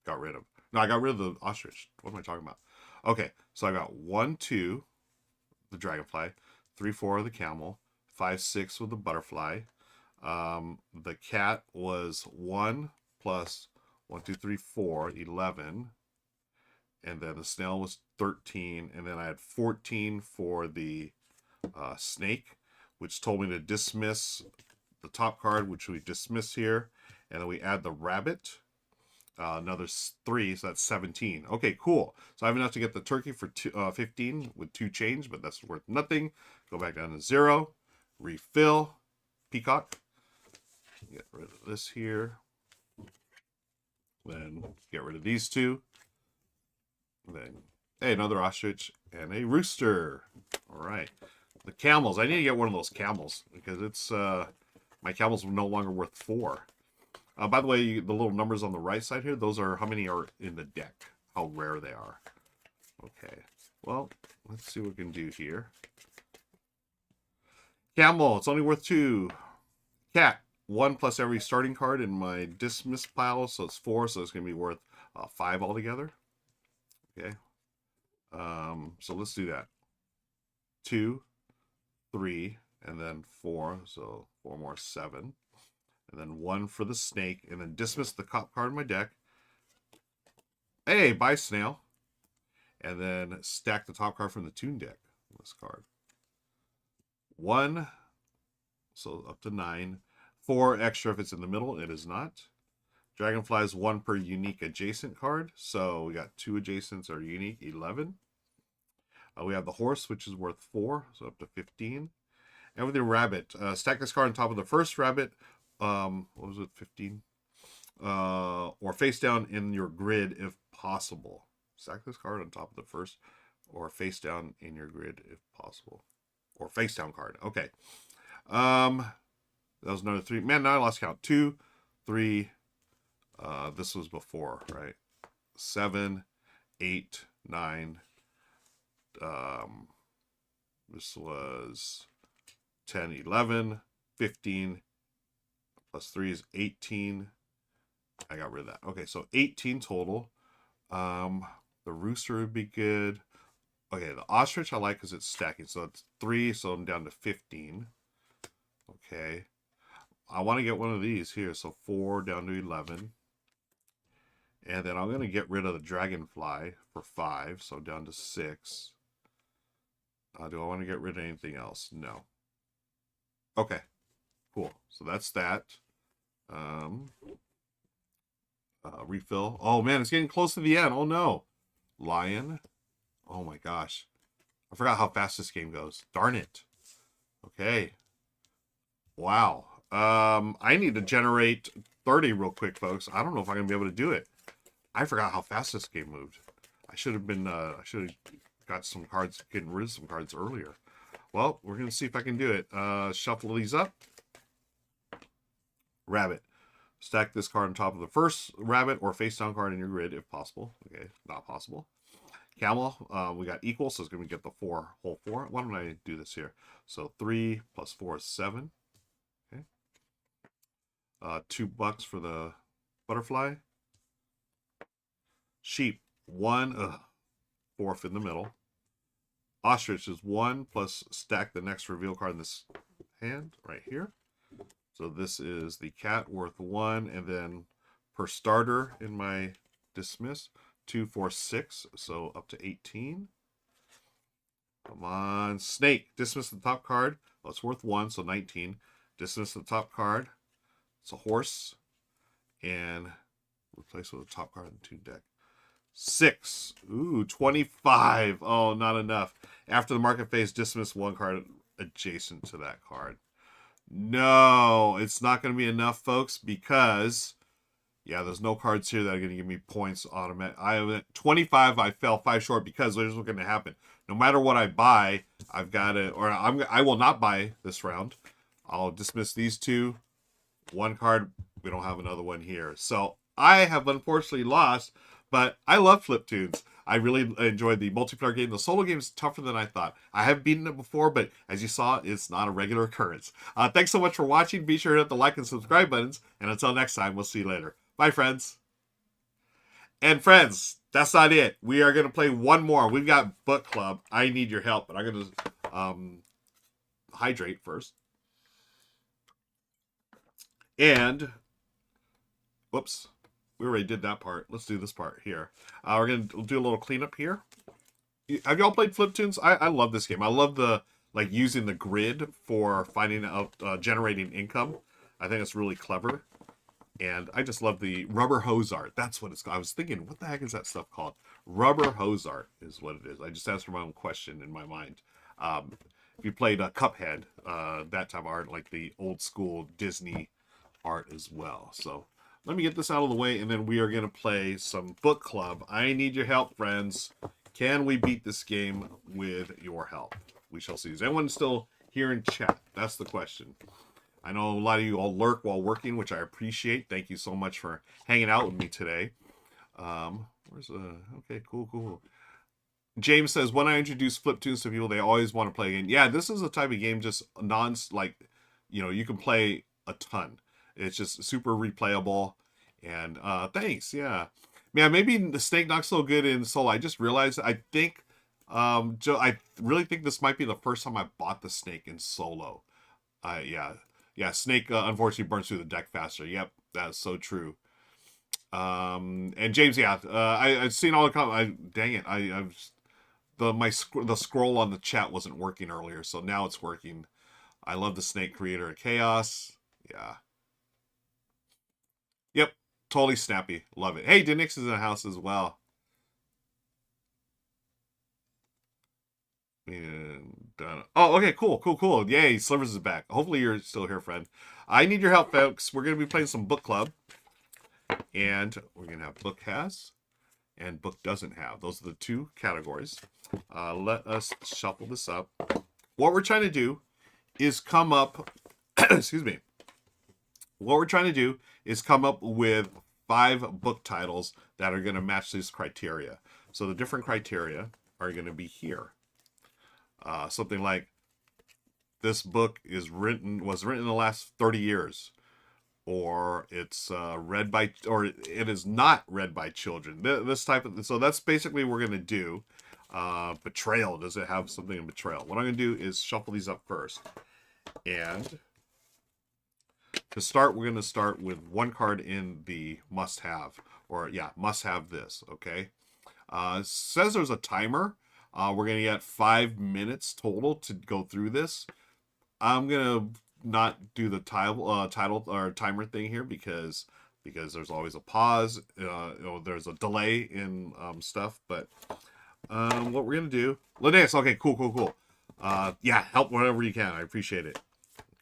got rid of. No, I got rid of the ostrich. What am I talking about? Okay, so I got 1, 2, the dragonfly, 3, 4 of the camel, 5, 6 with the butterfly. The cat was 1 plus 1, 2, 3, 4, 11. And then the snail was 13. And then I had 14 for the snake, which told me to dismiss the top card, which we dismiss here. And then we add the rabbit. Another 3, so that's 17. Okay, cool. So I have enough to get the turkey for 15 with 2 change, but that's worth nothing. Go back down to 0. Refill. Peacock. Get rid of this here. Then get rid of these 2. Then, hey, another ostrich and a rooster. All right. The camels. I need to get one of those camels because it's my camels are no longer worth 4. By the way, the little numbers on the right side here, those are how many are in the deck, how rare they are. Okay. Well, let's see what we can do here. Camel, it's only worth 2. Cat, 1 plus every starting card in my dismiss pile, so it's 4, so it's going to be worth 5 altogether. Okay. So let's do that. 2, 3, and then 4, so 4 more 7. And then 1 for the snake, and then dismiss the top card in my deck. Hey, bye, Snail. And then stack the top card from the Toon deck. This card. 1, so up to 9. 4 extra if it's in the middle. It is not. Dragonfly is 1 per unique adjacent card. So we got 2 adjacents are unique, 11. We have the horse, which is worth 4, so up to 15. And with the rabbit, stack this card on top of the first rabbit. What was it, 15? Or face down in your grid if possible. Stack this card on top of the first, or face down in your grid if possible. Or face down card. Okay. That was another 3. Man, now I lost count. 2, 3. This was before, right? 7, 8, 9. This was 10, 11, 15. Plus 3 is 18. I got rid of that. Okay, so 18 total. The rooster would be good. Okay, the ostrich I like because it's stacking. So it's 3, so I'm down to 15. Okay. I want to get one of these here. So 4 down to 11. And then I'm going to get rid of the dragonfly for 5. So down to 6. Do I want to get rid of anything else? No. Okay. Cool. So that's that. Refill. Oh, man, it's getting close to the end. Oh, no. Lion. Oh, my gosh. I forgot how fast this game goes. Darn it. Okay. Wow. I need to generate 30 real quick, folks. I don't know if I'm going to be able to do it. I forgot how fast this game moved. I should have been, I should have got some cards, getting rid of some cards earlier. Well, we're going to see if I can do it. Shuffle these up. Rabbit. Stack this card on top of the first rabbit or face down card in your grid if possible. Okay, not possible. Camel, we got equal, so it's going to get the 4, whole 4. Why don't I do this here? So 3 plus 4 is 7. Okay. $2 for the butterfly. Sheep, 1, 4th in the middle. Ostrich is 1 plus stack the next reveal card in this hand right here. So this is the cat worth 1, and then per starter in my dismiss, 2, 4, 6, so up to 18. Come on, snake. Dismiss the top card. Well, it's worth 1, so 19. Dismiss the top card. It's a horse, and replace with the top card in the Toon deck. 6. Ooh, 25. Oh, not enough. After the market phase, dismiss 1 card adjacent to that card. No, it's not going to be enough, folks, because, yeah, there's no cards here that are going to give me points automatic. I went 25. I fell 5 short because here's what's going to happen. No matter what I buy, I've got to, or I will not buy this round. I'll dismiss these 2. 1 card. We don't have another one here. So I have unfortunately lost, but I love Fliptoons. I really enjoyed the multiplayer game. The solo game is tougher than I thought. I have beaten it before, but as you saw, it's not a regular occurrence. Thanks so much for watching. Be sure to hit the like and subscribe buttons. And until next time, we'll see you later. Bye, friends. And friends, that's not it. We are going to play one more. We've got Book Club. I need your help, but I'm going to hydrate first. And, whoops. We already did that part. Let's do this part here. We're going to do a little cleanup here. Have y'all played Fliptoons? I love this game. I love the, like, using the grid for finding out, generating income. I think it's really clever. And I just love the rubber hose art. That's what it's called. I was thinking, what the heck is that stuff called? Rubber hose art is what it is. I just answered my own question in my mind. If you played Cuphead, that type of art, like the old school Disney art as well. So let me get this out of the way, and then we are going to play some Book Club. I need your help, friends. Can we beat this game with your help? We shall see. Is anyone still here in chat? That's the question. I know a lot of you all lurk while working, which I appreciate. Thank you so much for hanging out with me today. Okay, cool. James says, when I introduce Fliptoons to people, they always want to play again. Yeah, this is a type of game just you can play a ton. It's just super replayable. And thanks, yeah. Man, maybe the snake not so good in solo. I just realized, I think, Joe, I really think this might be the first time I bought the snake in solo. Yeah, snake unfortunately burns through the deck faster. Yep, that's so true. And James, yeah, I've seen all the dang it, I've the scroll on the chat wasn't working earlier, so now it's working. I love the Snake Creator of Chaos. Yeah. Yep. Totally snappy. Love it. Hey, Denix is in the house as well. And done. Oh, okay, cool. Yay, Slivers is back. Hopefully you're still here, friend. I need your help, folks. We're going to be playing some book club. And we're going to have book has and book doesn't have. Those are the two categories. Let us shuffle this up. What we're trying to do is come up, excuse me. What we're trying to do is come up with 5 book titles that are going to match these criteria. So the different criteria are going to be here. Something like this book was written in the last 30 years, or it's read by, or it is not read by children. This type of, so that's basically what we're going to do. Betrayal, does it have something in betrayal? What I'm going to do is shuffle these up first. And to start, we're going to start with one card in the must-have, or yeah, must-have this, okay? Says there's a timer. We're going to get 5 minutes total to go through this. I'm going to not do the title or timer thing here because there's always a pause. There's a delay in stuff. But what we're going to do... Linnaeus, okay, cool. Yeah, help whenever you can. I appreciate it.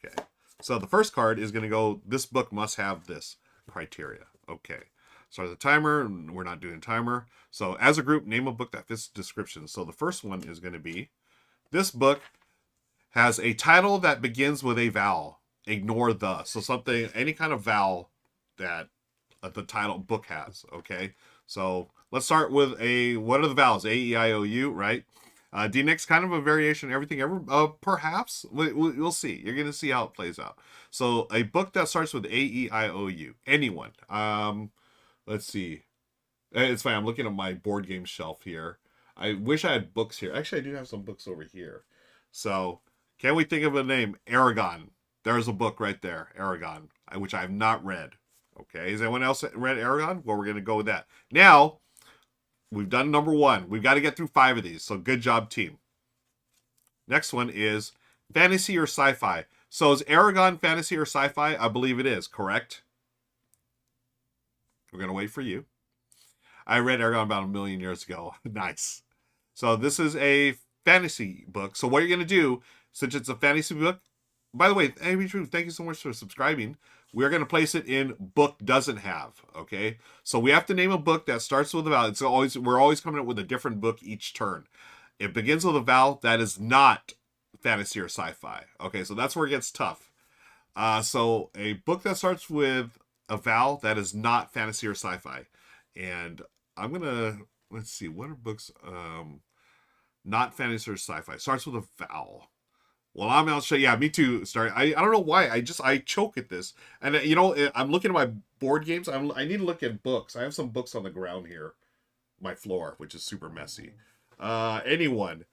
Okay. So the first card is going to go, this book must have this criteria. Okay. Start the timer. We're not doing timer. So as a group, name a book that fits the description. So the first one is going to be, this book has a title that begins with a vowel. Ignore the. So something, any kind of vowel that the title book has. Okay. So let's start with what are the vowels? A, E, I, O, U, right? D-Nix, kind of a variation, everything ever, perhaps. We'll see. You're going to see how it plays out. So a book that starts with A, E, I, O, U. Anyone. Let's see. It's fine. I'm looking at my board game shelf here. I wish I had books here. Actually, I do have some books over here. So, can we think of a name? Aragon. There's a book right there. Aragon, which I have not read. Okay. Has anyone else read Aragon? Well, we're going to go with that. Now, we've done number 1. We've got to get through 5 of these. So, good job, team. Next one is fantasy or sci-fi. So, is Aragon fantasy or sci-fi? I believe it is. Correct? We're going to wait for you. I read Aragon about 1 million years ago. Nice. So this is a fantasy book. So what you're going to do, since it's a fantasy book, by the way, Amy True, thank you so much for subscribing. We're going to place it in book doesn't have. Okay. So we have to name a book that starts with a vowel. We're always coming up with a different book each turn. It begins with a vowel that is not fantasy or sci-fi. Okay. So that's where it gets tough. So a book that starts with a vowel that is not fantasy or sci-fi. And I'm going to, let's see, what are books not fantasy or sci-fi? Starts with a vowel. Well, I'll show you. Yeah, me too. Sorry. I don't know why. I choke at this. And, you know, I'm looking at my board games. I need to look at books. I have some books on the ground here. My floor, which is super messy. Anyone.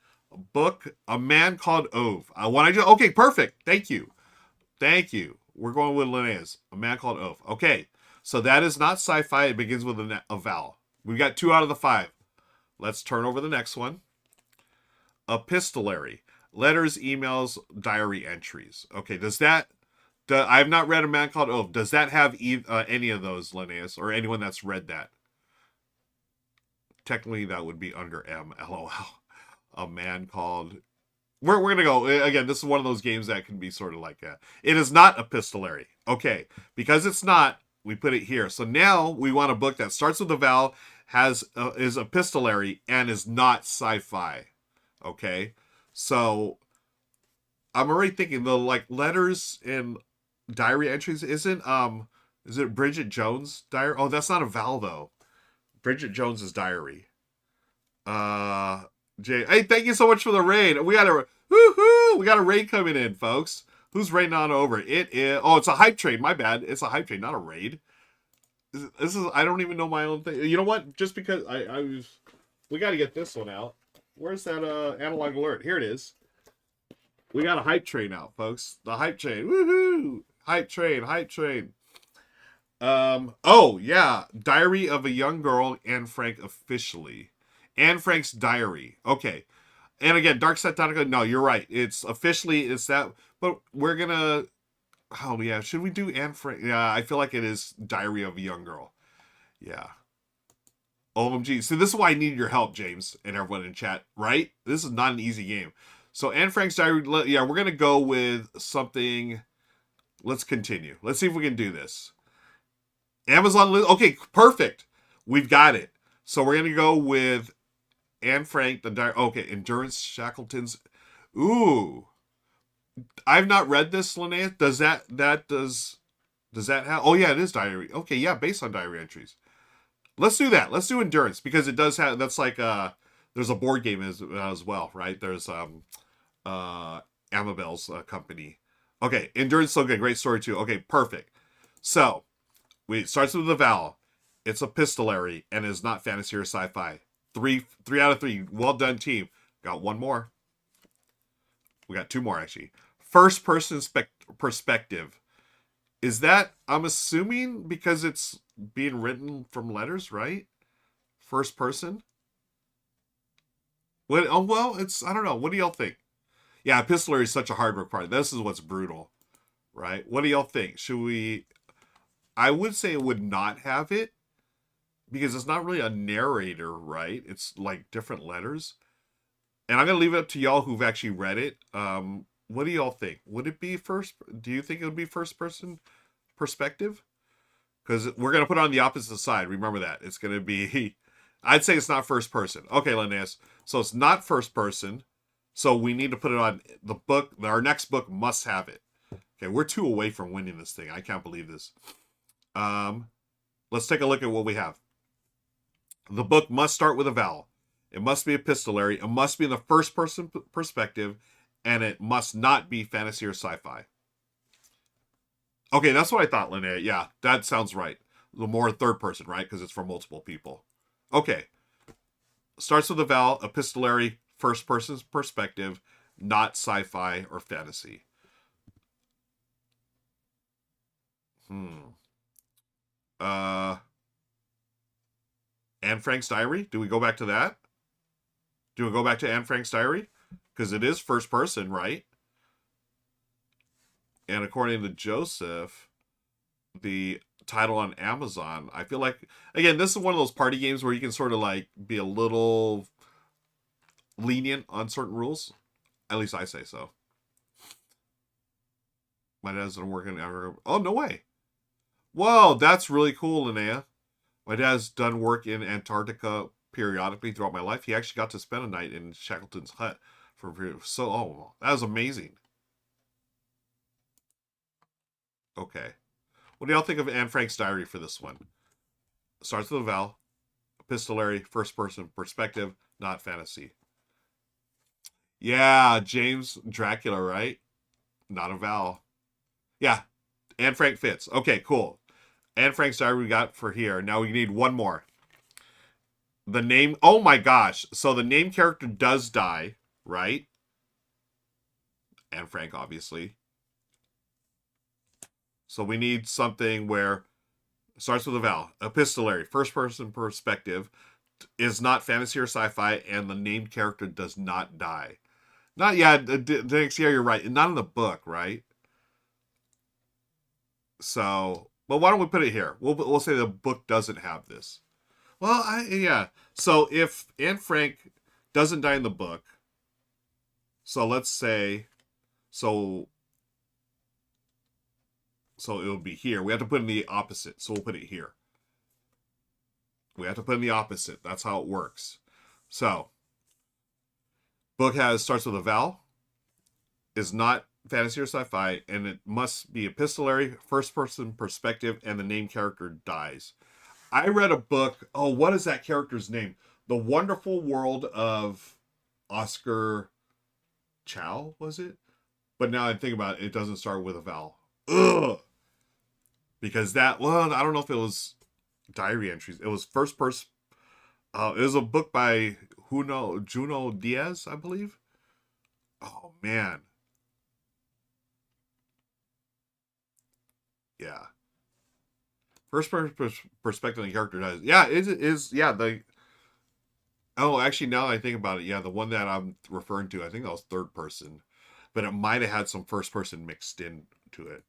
Book, A Man Called Ove. Okay, perfect. Thank you. We're going with Linnaeus. A Man Called Ove. Okay. So that is not sci-fi. It begins with a vowel. We've got 2 out of the 5. Let's turn over the next one. Epistolary. Letters, emails, diary entries. Okay, I have not read A Man Called Ove. Does that have any of those, Linnaeus, or anyone that's read that? Technically, that would be under M. LOL. A Man Called... We're going to go... Again, this is one of those games that can be sort of like that. It is not epistolary. Okay, because it's not... We put it here. So now we want a book that starts with a vowel, is epistolary, and is not sci-fi. Okay? So I'm already thinking the letters and diary entries is it Bridget Jones' diary? Oh, that's not a vowel though. Bridget Jones's diary. Jay, hey, thank you so much for the raid. We got a raid coming in, folks. Who's raiding on over? It is... Oh, it's a hype train. My bad. It's a hype train, not a raid. This is... I don't even know my own thing. You know what? Just because we got to get this one out. Where's that analog alert? Here it is. We got a hype train out, folks. The hype train. Woohoo! Hype train. Oh yeah, Diary of a Young Girl, Anne Frank officially. Anne Frank's diary. Okay. And again, Dark Side Donica. No, you're right. It's officially it's that. But we're gonna. Oh yeah, should we do Anne Frank? Yeah, I feel like it is Diary of a Young Girl. Yeah. OMG. So this is why I need your help, James, and everyone in chat. Right? This is not an easy game. So Anne Frank's diary. Yeah, we're gonna go with something. Let's continue. Let's see if we can do this. Amazon. Okay, perfect. We've got it. So we're gonna go with Anne Frank, the diary. Okay, Endurance Shackleton's. Ooh, I've not read this, Linnea. Does that have? Oh yeah, it is diary. Okay, yeah, based on diary entries. Let's do that. Let's do Endurance because it does have. That's like there's a board game as well, right? There's Amabel's company. Okay, Endurance. So good, great story too. Okay, perfect. So it starts with the vowel. It's epistolary and is not fantasy or sci-fi. Three out of three. Well done, team. Got one more. We got two more actually. First person perspective. Is that, I'm assuming, because it's being written from letters, right? First person. What? Oh well, it's I don't know. What do y'all think? Yeah, epistolary is such a hard requirement. This is what's brutal, right? What do y'all think? Should we? I would say it would not have it because it's not really a narrator, right? It's like different letters. And I'm gonna leave it up to y'all who've actually read it. What do y'all think? Would it be first? Do you think it would be first person perspective? Because we're gonna put it on the opposite side. Remember that it's gonna be. I'd say it's not first person. Okay, Linnaeus. So it's not first person. So we need to put it on the book. Our next book must have it. Okay, we're two away from winning this thing. I can't believe this. Let's take a look at what we have. The book must start with a vowel. It must be epistolary. It must be in the first person perspective, and it must not be fantasy or sci-fi. Okay, that's what I thought, Linnea. Yeah, that sounds right. The more third person, right? Because it's for multiple people. Okay. Starts with a vowel, epistolary, first person's perspective, not sci-fi or fantasy. Anne Frank's diary? Do we go back to that? Do we go back to Anne Frank's diary? Because it is first person, right? And according to Joseph, the title on Amazon, I feel like, again, this is one of those party games where you can sort of like be a little lenient on certain rules. At least I say so. My dad doesn't work in. Oh, no way. Whoa, that's really cool, Linnea. My dad's done work in Antarctica periodically throughout my life. He actually got to spend a night in Shackleton's hut for a period. So, oh, that was amazing. Okay. What do y'all think of Anne Frank's diary for this one? Starts with a vowel, epistolary, first person perspective, not fantasy. Yeah, James Dracula, right? Not a vowel. Yeah, Anne Frank fits. Okay, cool. Anne Frank's diary we got for here. Now we need one more. The name, oh my gosh. So the name character does die, right? Anne Frank, obviously. So we need something where it starts with a vowel. Epistolary, first person perspective, is not fantasy or sci-fi, and the named character does not die. Not yet. Yeah, you're right. Not in the book, right? So, but why don't we put it here? We'll say the book doesn't have this. Well, yeah. So if Anne Frank doesn't die in the book, so let's say, so it would be here. We have to put in the opposite, so we'll put it here. We have to put in the opposite. That's how it works. So, book starts with a vowel, is not fantasy or sci-fi, and it must be epistolary, first-person perspective, and the named character dies. I read a book. Oh, what is that character's name? The Wonderful World of Oscar Chow, was it? But now I think about it, it doesn't start with a vowel. Ugh. Because that, well, I don't know if it was diary entries. It was first person. It was a book by Junot Diaz, I believe. Oh, man. Yeah. First perspective, the character dies. Yeah, is yeah the. Oh, actually, now that I think about it, yeah, the one that I'm referring to, I think that was third person, but it might have had some first person mixed into it.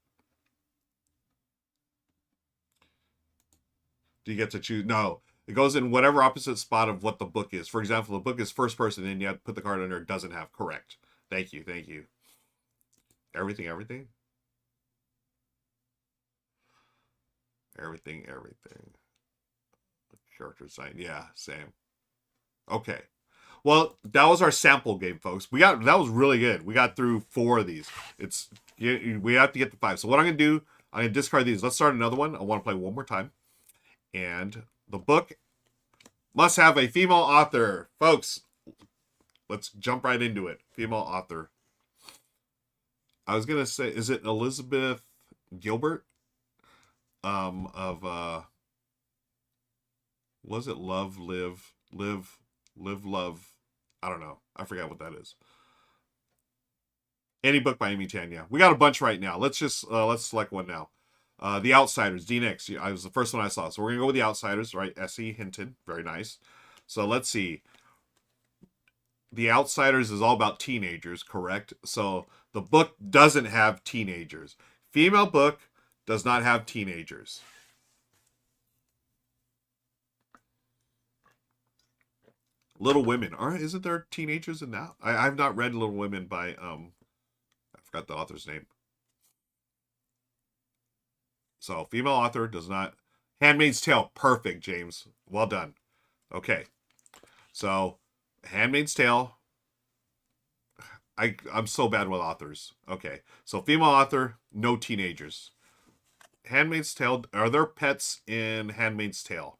Do you get to choose? No, it goes in whatever opposite spot of what the book is. For example, the book is first person, and you have to put the card under it doesn't have. Correct. Thank you. Thank you. Everything. Everything. Everything. Everything. Character design. Yeah, same. Okay. Well, that was our sample game, folks. That was really good. We got through 4 of these. We have to get to 5. So what I'm gonna do, I'm gonna discard these. Let's start another one. I want to play one more time. And the book must have a female author, folks. Let's jump right into it. Female author. I was gonna say, is it Elizabeth Gilbert? Of was it Love, Live, Love? I don't know. I forgot what that is. Any book by Amy Tan, yeah. We got a bunch right now. Let's select one now. The Outsiders, D-Nix. I was the first one I saw. So we're going to go with The Outsiders, right? S.E. Hinton. Very nice. So let's see. The Outsiders is all about teenagers, correct? So the book doesn't have teenagers. Female book does not have teenagers. Little Women. Isn't there teenagers in that? I've not read Little Women by I forgot the author's name. So female author does not. Handmaid's Tale. Perfect, James. Well done. Okay. So Handmaid's Tale. I'm so bad with authors. Okay. So female author, no teenagers. Handmaid's Tale. Are there pets in Handmaid's Tale?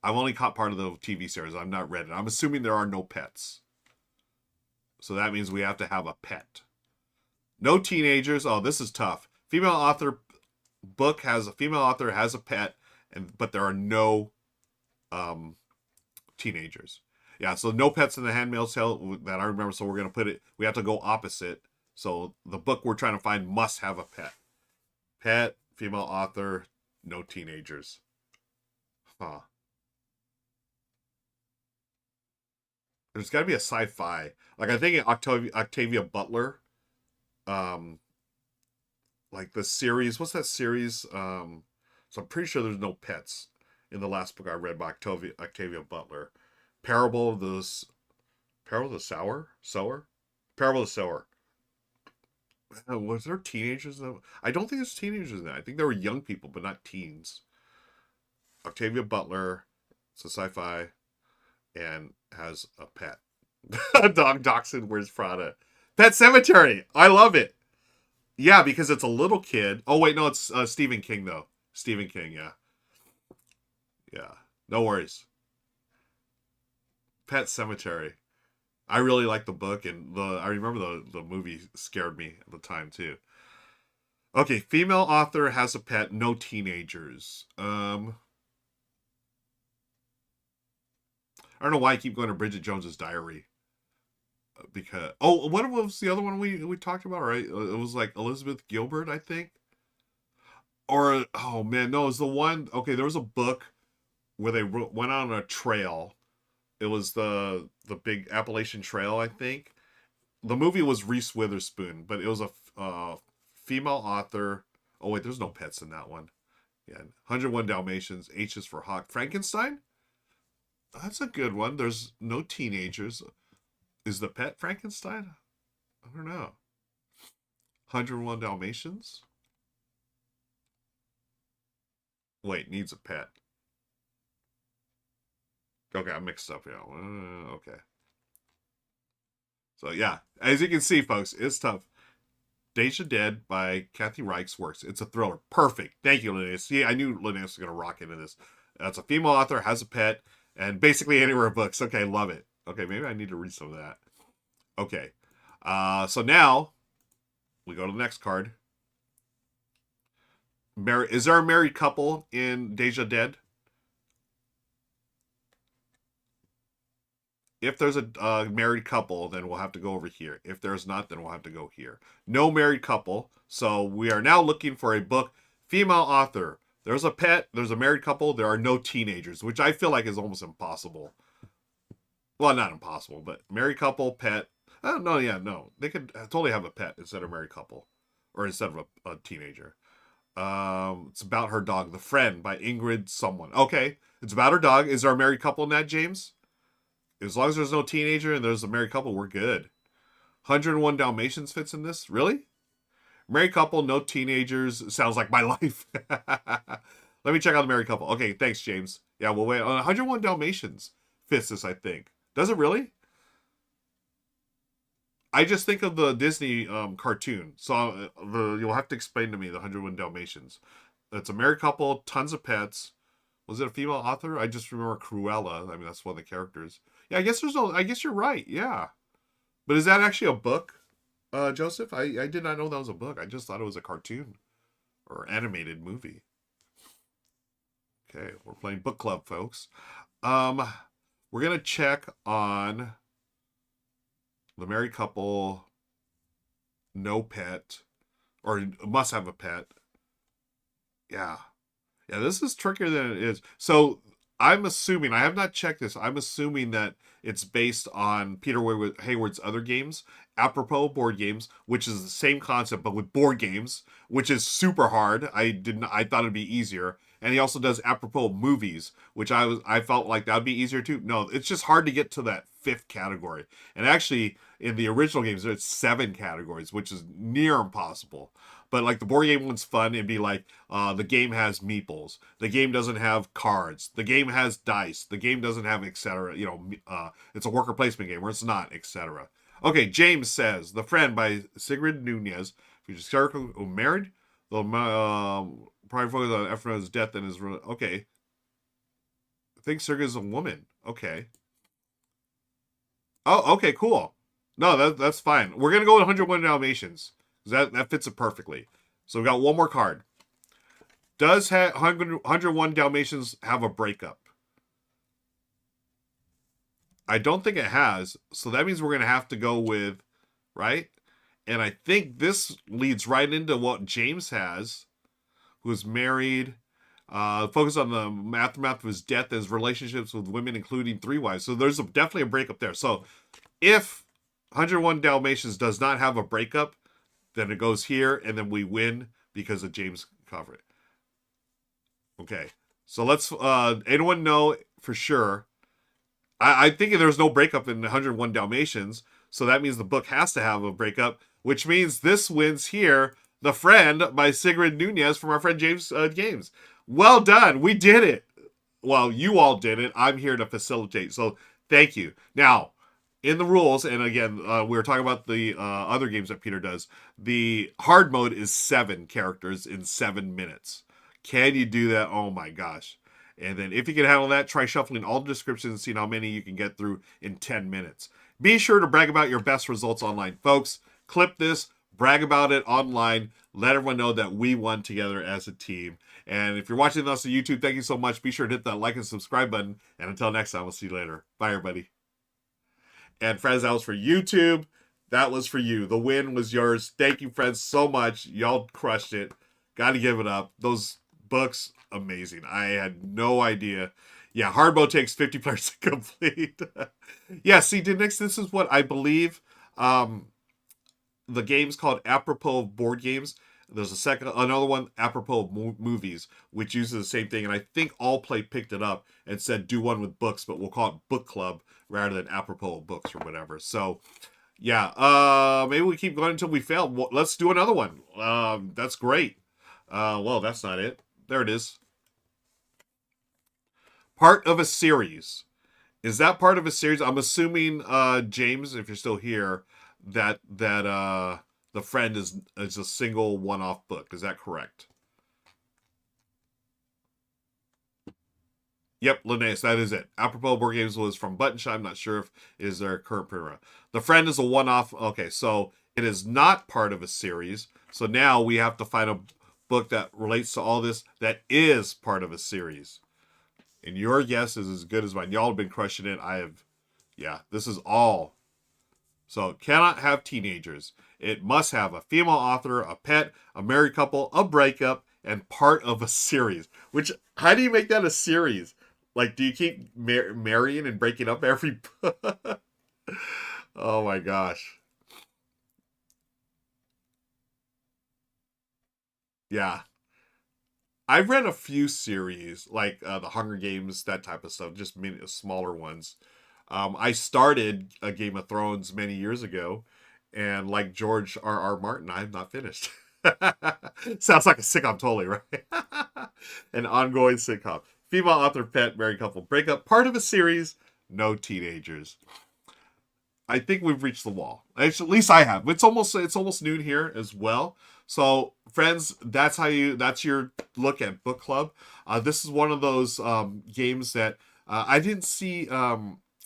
I've only caught part of the TV series. I've not read it. I'm assuming there are no pets. So that means we have to have a pet. No teenagers. Oh, this is tough. Female author book has a female author has a pet, but there are no teenagers. Yeah, so no pets in the Handmaid's Tale that I remember. So we're gonna put it. We have to go opposite. So the book we're trying to find must have a pet. Pet, female author, no teenagers. Huh. There's got to be a sci-fi. Like I think Octavia Butler, um, like the series. What's that series? So I'm pretty sure there's no pets in the last book I read by Octavia Butler. Parable of the Parable of the Sower. Parable of the Sower. Was there teenagers? I don't think there's teenagers in that. I think there were young people, but not teens. Octavia Butler. It's a sci-fi, and has a pet. Dog Dachshund wears Prada. Pet Cemetery. I love it. Yeah, because it's a little kid. Oh wait, no, it's Stephen King though. Stephen King, yeah, yeah. No worries. Pet Cemetery. I really like the book, and I remember the movie scared me at the time too. Okay, female author has a pet, no teenagers. I don't know why I keep going to Bridget Jones's Diary. Because what was the other one we talked about? Right, it was like Elizabeth Gilbert, I think. Or oh man, no, it was the one. Okay, there was a book where they went on a trail. It was the big Appalachian Trail, I think. The movie was Reese Witherspoon, but it was a female author. Oh wait, there's no pets in that one. Yeah, 101 Dalmatians. H is for Hawk. Frankenstein. That's a good one. There's no teenagers. Is the pet Frankenstein? I don't know. 101 Dalmatians? Wait, needs a pet. Okay, I mixed up. Yeah. Okay. So, yeah. As you can see, folks, it's tough. Deja Dead by Kathy Reichs works. It's a thriller. Perfect. Thank you, Linnaeus. See, I knew Linnaeus was going to rock into this. That's a female author, has a pet, and basically anywhere books. Okay, love it. Okay, maybe I need to read some of that. Okay. So now we go to the next card. Is there a married couple in Deja Dead? If there's a married couple, then we'll have to go over here. If there's not, then we'll have to go here. No married couple. So we are now looking for a book. Female author. There's a pet, there's a married couple, there are no teenagers, which I feel like is almost impossible. Well, not impossible, but married couple, pet. Oh, no, yeah, no. They could totally have a pet instead of a married couple. Or instead of a teenager. It's about her dog, The Friend by Ingrid someone. Okay, it's about her dog. Is there a married couple in that, James? As long as there's no teenager and there's a married couple, we're good. 101 Dalmatians fits in this? Really? Married couple, no teenagers. Sounds like my life. Let me check out the married couple. Okay, thanks, James. Yeah, we'll wait. 101 Dalmatians fits this, I think. Does it really? I just think of the Disney cartoon. So you'll have to explain to me the 101 Dalmatians. It's a married couple, tons of pets. Was it a female author? I just remember Cruella. I mean, that's one of the characters. Yeah, I guess there's no. I guess you're right. Yeah, but is that actually a book, Joseph? I did not know that was a book. I just thought it was a cartoon or animated movie. Okay, we're playing book club, folks. We're gonna check on the married couple, no pet, or must have a pet. Yeah. Yeah, this is trickier than it is. So I'm assuming, I have not checked this, I'm assuming that it's based on Peter Hayward's other games, apropos board games, which is the same concept but with board games, which is super hard. I thought it'd be easier. And he also does apropos movies, which I felt like that would be easier too. No, it's just hard to get to that fifth category. And actually, in the original games, there's 7 categories, which is near impossible. But like the board game one's fun. It'd be like the game has meeples. The game doesn't have cards. The game has dice. The game doesn't have etc. You know, it's a worker placement game, or it's not, etc. Okay, James says The Friend by Sigrid Nunez. Features character married. The probably focus on Ephraim's death and his. Okay. I think Sigrid is a woman. Okay. Oh, okay, cool. No, that's fine. We're gonna go with 101 Dalmatians. That fits it perfectly. So we got one more card. Does 101 Dalmatians have a breakup? I don't think it has. So that means we're going to have to go with, right? And I think this leads right into what James has, who's married, focused on the aftermath of his death and his relationships with women, including 3 wives. So there's definitely a breakup there. So if 101 Dalmatians does not have a breakup, then it goes here, and then we win because of James' cover. Okay. So let's, anyone know for sure? I think there's no breakup in 101 Dalmatians, so that means the book has to have a breakup, which means this wins here, The Friend by Sigrid Nunez from our friend James Games. Well done. We did it. Well, you all did it. I'm here to facilitate, so thank you. Now, in the rules, and again, we were talking about the other games that Peter does, the hard mode is 7 characters in 7 minutes. Can you do that? Oh my gosh. And then if you can handle that, try shuffling all the descriptions and seeing how many you can get through in 10 minutes. Be sure to brag about your best results online. Folks, clip this, brag about it online, let everyone know that we won together as a team. And if you're watching us on YouTube, thank you so much. Be sure to hit that like and subscribe button. And until next time, we'll see you later. Bye, everybody. And friends, that was for YouTube. That was for you. The win was yours. Thank you, friends, so much. Y'all crushed it. Got to give it up. Those books, amazing. I had no idea. Yeah, hard mode takes 50 players to complete. Yeah, see, Denix, this is what I believe. The game's called Apropos of Board Games. There's another one, Apropos of Movies, which uses the same thing. And I think All Play picked it up and said, do one with books, but we'll call it Book Club rather than Apropos of Books or whatever. So, yeah, maybe we keep going until we fail. Well, let's do another one. That's great. Well, that's not it. There it is. Part of a series. Is that part of a series? I'm assuming, James, if you're still here, that The Friend is a single one-off book. Is that correct? Yep, Linnaeus, that is it. Apropos Board Games was from Buttonshy. I'm not sure if it is their current printer. The Friend is a one-off. Okay, so it is not part of a series. So now we have to find a book that relates to all this that is part of a series. And your guess is as good as mine. Y'all have been crushing it. Yeah, this is all. So it cannot have teenagers. It must have a female author, a pet, a married couple, a breakup, and part of a series. Which, how do you make that a series? Like, do you keep marrying and breaking up every? Oh my gosh. Yeah. I've read a few series, like the Hunger Games, that type of stuff, just many smaller ones. I started a Game of Thrones many years ago, and like George R. R. Martin, I have not finished. Sounds like a sitcom, totally, right? An ongoing sitcom. Female author, pet, married couple, breakup, part of a series, no teenagers. I think we've reached the wall. At least I have. It's almost noon here as well. So, friends, that's your look at book club. This is one of those games that I didn't see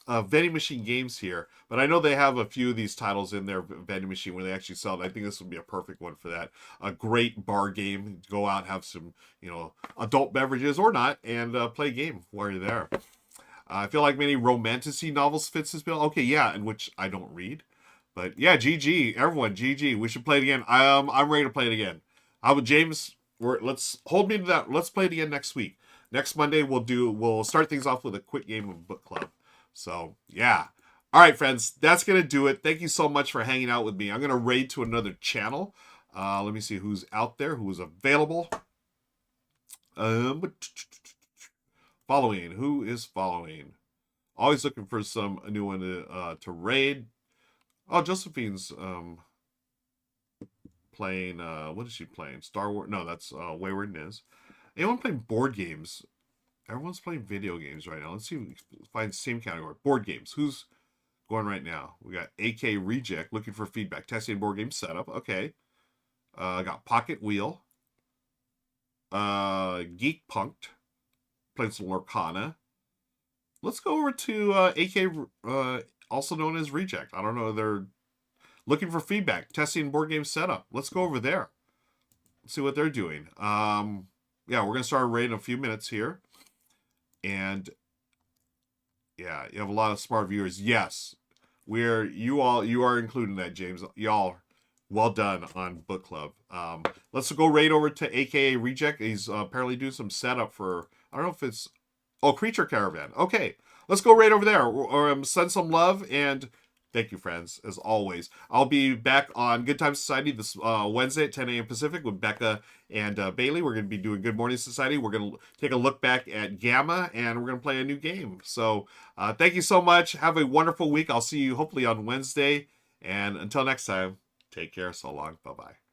vending machine games here, but I know they have a few of these titles in their vending machine where they actually sell it. I think this would be a perfect one for that. A great bar game. Go out, have some adult beverages or not, and play a game while you're there. I feel like many romanticy novels fits this bill. Okay, yeah, in which I don't read. But yeah, GG, everyone, GG. We should play it again. I'm ready to play it again. How about James? Let's hold me to that. Let's play it again next week. Next Monday we'll start things off with a quick game of book club. So yeah. All right, friends, that's gonna do it. Thank you so much for hanging out with me. I'm gonna raid to another channel. Let me see who's out there, who's available. Following. Who is following? Always looking for some new one to raid. Oh, Josephine's playing. What is she playing? Star Wars? No, that's Wayward Niz. Anyone playing board games? Everyone's playing video games right now. Let's see if we can find the same category. Board games. Who's going right now? We got AK Reject looking for feedback. Testing board game setup. Okay. Got Pocket Wheel. Geek Punked. Playing some Lorcana. Let's go over to AK, also known as Reject. I don't know. They're looking for feedback, testing board game setup. Let's go over there. Let's see what they're doing. Yeah, we're gonna start rating in a few minutes here, and yeah, you have a lot of smart viewers. Yes, you are including that, James. Y'all, well done on book club. Let's go right over to AKA Reject. He's apparently doing some setup for, I don't know if it's, oh, Creature Caravan. Okay, let's go right over there, or send some love, and thank you, friends, as always. I'll be back on Good Time Society this Wednesday at 10 a.m. Pacific with Becca and Bailey. We're going to be doing Good Morning Society. We're going to take a look back at Gamma, and we're going to play a new game. So thank you so much. Have a wonderful week. I'll see you hopefully on Wednesday. And until next time, take care. So long. Bye-bye.